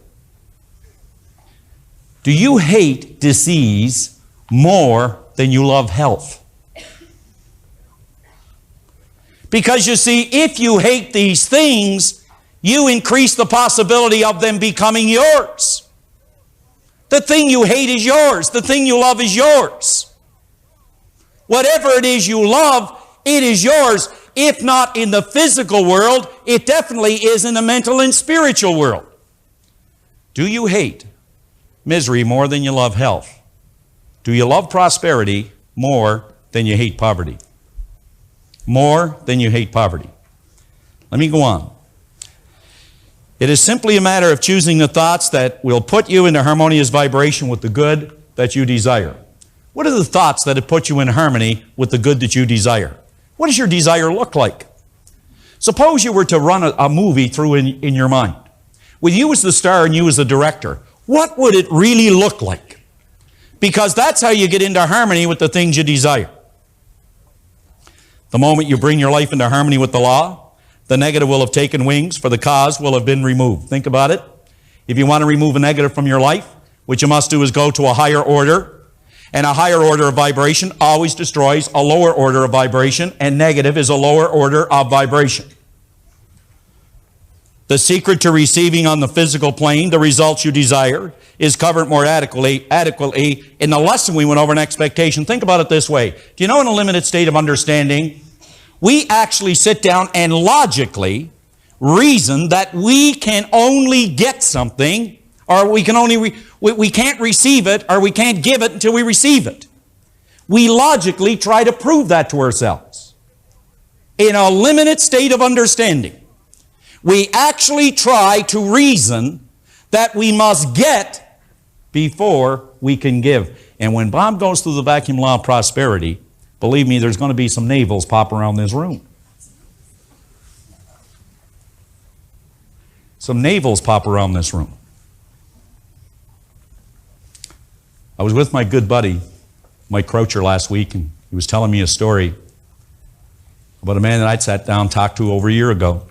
Do you hate disease more than you love health? Because you see, if you hate these things, you increase the possibility of them becoming yours. The thing you hate is yours. The thing you love is yours. Whatever it is you love, it is yours. If not in the physical world, it definitely is in the mental and spiritual world. Do you hate misery more than you love health? Do you love prosperity more than you hate poverty? More than you hate poverty. Let me go on. It is simply a matter of choosing the thoughts that will put you into harmonious vibration with the good that you desire. What are the thoughts that have put you in harmony with the good that you desire? What does your desire look like? Suppose you were to run a movie through in your mind, with you as the star and you as the director. What would it really look like? Because that's how you get into harmony with the things you desire. The moment you bring your life into harmony with the law, the negative will have taken wings, for the cause will have been removed. Think about it. If you want to remove a negative from your life, what you must do is go to a higher order, And a higher order of vibration always destroys a lower order of vibration, and negative is a lower order of vibration. The secret to receiving on the physical plane the results you desire is covered more adequately in the lesson we went over in expectation. Think about it this way. Do you know in a limited state of understanding, we actually sit down and logically reason that we can only get something, or we can only we can't receive it, or we can't give it until we receive it. We logically try to prove that to ourselves. In a limited state of understanding, we actually try to reason that we must get before we can give. And when Bob goes through the vacuum law of prosperity, believe me, there's going to be some navels pop around this room. Some navels pop around this room. I was with my good buddy, Mike Croucher, last week, and he was telling me a story about a man that I'd sat down and talked to over a year ago.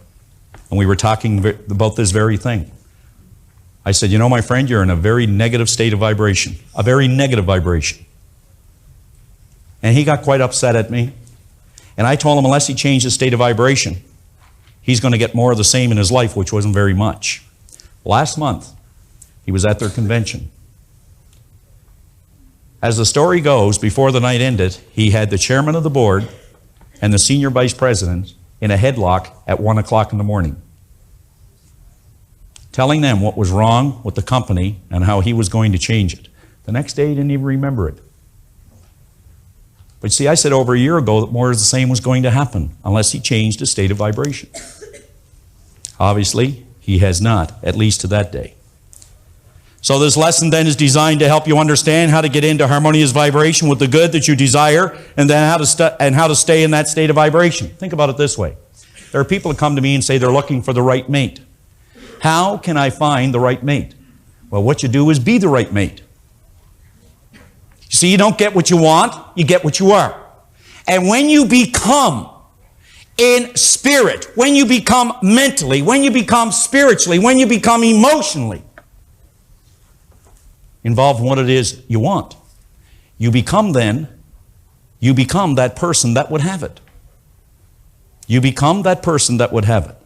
And we were talking about this very thing. I said, you know, my friend, you're in a very negative state of vibration. A very negative vibration. And he got quite upset at me. And I told him unless he changed his state of vibration, he's going to get more of the same in his life, which wasn't very much. Last month, he was at their convention. As the story goes, before the night ended, he had the chairman of the board and the senior vice president in a headlock at 1 o'clock in the morning, telling them what was wrong with the company and how he was going to change it. The next day, he didn't even remember it. But see, I said over a year ago that more of the same was going to happen unless he changed his state of vibration. Obviously, he has not, at least to that day. So this lesson then is designed to help you understand how to get into harmonious vibration with the good that you desire, and then how to stay in that state of vibration. Think about it this way. There are people that come to me and say they're looking for the right mate. How can I find the right mate? Well, what you do is be the right mate. You see, you don't get what you want, you get what you are. And when you become in spirit, when you become mentally, when you become spiritually, when you become emotionally involved in what it is you want, you become that person that would have it. You become that person that would have it.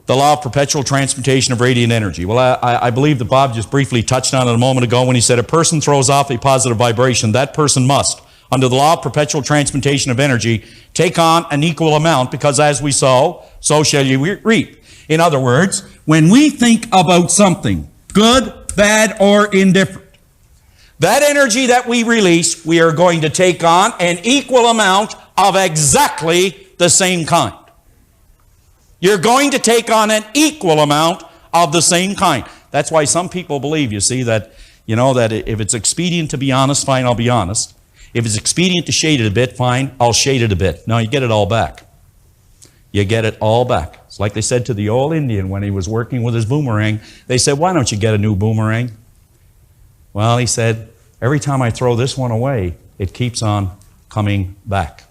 The law of perpetual transmutation of radiant energy. Well, I believe that Bob just briefly touched on it a moment ago when he said a person throws off a positive vibration, that person must, under the law of perpetual transmutation of energy, take on an equal amount, because as we sow, so shall you reap. In other words, when we think about something, good, bad, or indifferent, that energy that we release, we are going to take on an equal amount of exactly the same kind. You're going to take on an equal amount of the same kind. That's why some people believe, you see, that, you know, that if it's expedient to be honest, fine, I'll be honest. If it's expedient to shade it a bit, fine, I'll shade it a bit. No, you get it all back. You get it all back. It's like they said to the old Indian when he was working with his boomerang. They said, why don't you get a new boomerang? Well, he said, every time I throw this one away, it keeps on coming back.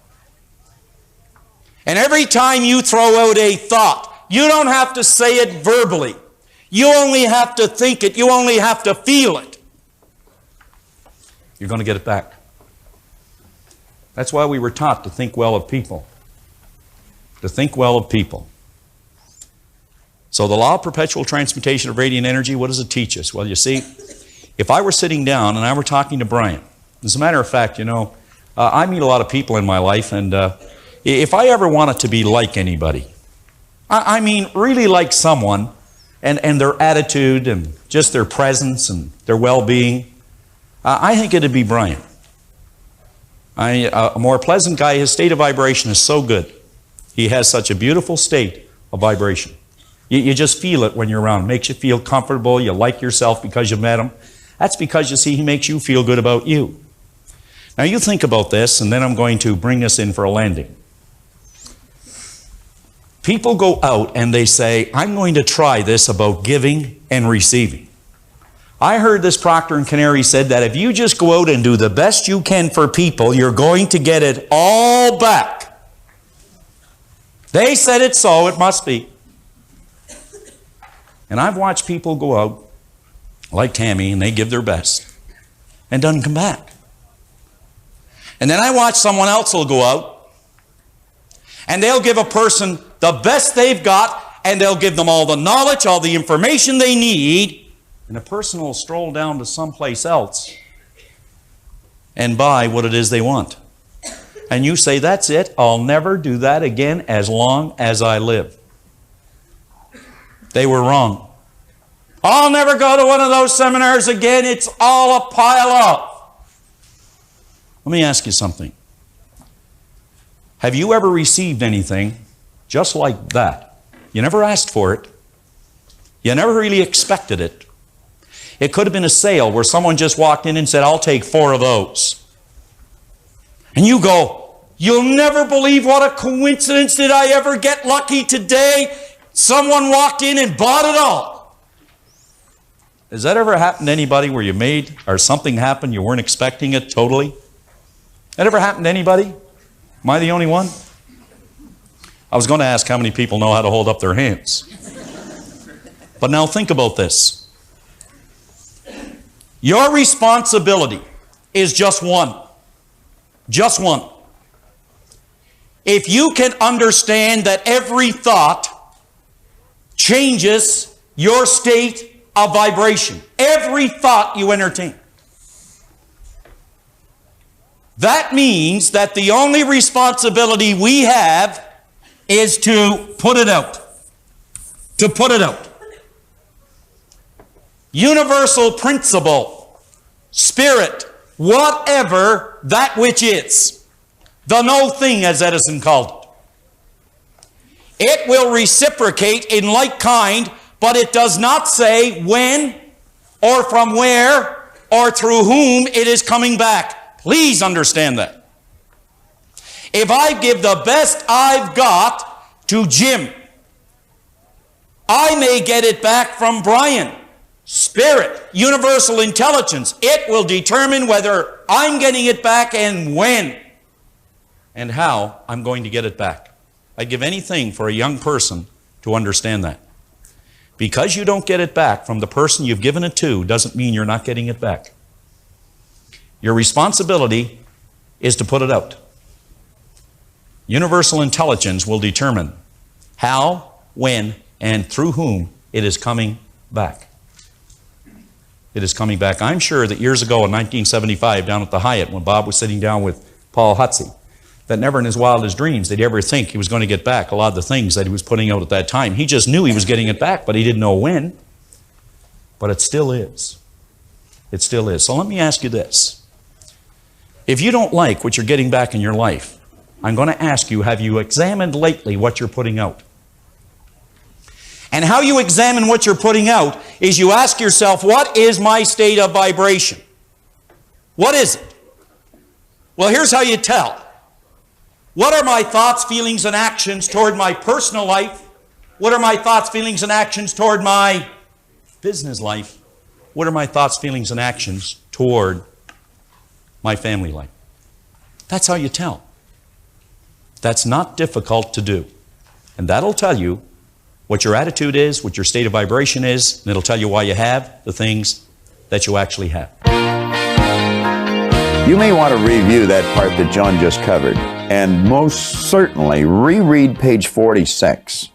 And every time you throw out a thought, you don't have to say it verbally. You only have to think it. You only have to feel it. You're going to get it back. That's why we were taught to think well of people. To think well of people. So the law of perpetual transmutation of radiant energy, what does it teach us? Well, you see, if I were sitting down and I were talking to Brian, as a matter of fact, you know, I meet a lot of people in my life, and if I ever wanted to be like anybody, I mean really like someone, and their attitude and just their presence and their well-being, I think it'd be Brian. A more pleasant guy, his state of vibration is so good. He has such a beautiful state of vibration. You just feel it when you're around him. It makes you feel comfortable. You like yourself because you met him. That's because, you see, he makes you feel good about you. Now you think about this, and then I'm going to bring this in for a landing. People go out and they say, I'm going to try this about giving and receiving. I heard this Proctor and Canary said that if you just go out and do the best you can for people, you're going to get it all back. They said it, so it must be. And I've watched people go out like Tammy, and they give their best and doesn't come back. And then I watch someone else will go out and they'll give a person the best they've got, and they'll give them all the knowledge, all the information they need, and the person will stroll down to someplace else and buy what it is they want. And you say, that's it, I'll never do that again as long as I live. They were wrong. I'll never go to one of those seminars again, it's all a pile of. Let me ask you something. Have you ever received anything just like that? You never asked for it. You never really expected it. It could have been a sale where someone just walked in and said, I'll take 4 of those. And you go, you'll never believe what a coincidence. Did I ever get lucky today? Someone walked in and bought it all. Has that ever happened to anybody where you made or something happened you weren't expecting it totally? That ever happened to anybody? Am I the only one? I was going to ask how many people know how to hold up their hands. But now think about this. Your responsibility is just one. Just one. If you can understand that every thought changes your state of vibration, every thought you entertain, that means that the only responsibility we have is to put it out. To put it out. Universal principle, spirit, whatever that which is. The no thing, as Edison called it. It will reciprocate in like kind, but it does not say when or from where or through whom it is coming back. Please understand that. If I give the best I've got to Jim, I may get it back from Brian. Spirit, universal intelligence, it will determine whether I'm getting it back and when and how I'm going to get it back. I'd give anything for a young person to understand that. Because you don't get it back from the person you've given it to doesn't mean you're not getting it back. Your responsibility is to put it out. Universal intelligence will determine how, when, and through whom it is coming back. It is coming back. I'm sure that years ago in 1975 down at the Hyatt when Bob was sitting down with Paul Hutsey, that never in his wildest dreams did he ever think he was going to get back a lot of the things that he was putting out at that time. He just knew he was getting it back, but he didn't know when. But it still is. It still is. So let me ask you this. If you don't like what you're getting back in your life, I'm going to ask you, have you examined lately what you're putting out? And how you examine what you're putting out is you ask yourself, what is my state of vibration? What is it? Well, here's how you tell. What are my thoughts, feelings, and actions toward my personal life? What are my thoughts, feelings, and actions toward my business life? What are my thoughts, feelings, and actions toward my family life? That's how you tell. That's not difficult to do. And that'll tell you what your attitude is, what your state of vibration is, and it'll tell you why you have the things that you actually have. You may want to review that part that John just covered, and most certainly reread page 46,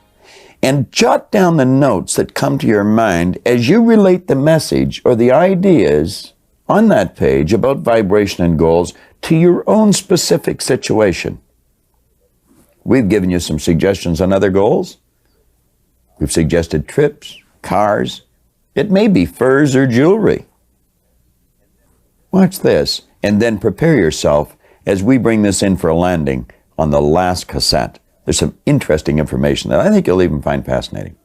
and jot down the notes that come to your mind as you relate the message or the ideas on that page about vibration and goals to your own specific situation. We've given you some suggestions on other goals. We've suggested trips, cars. It may be furs or jewelry. Watch this, and then prepare yourself as we bring this in for a landing on the last cassette. There's some interesting information that I think you'll even find fascinating.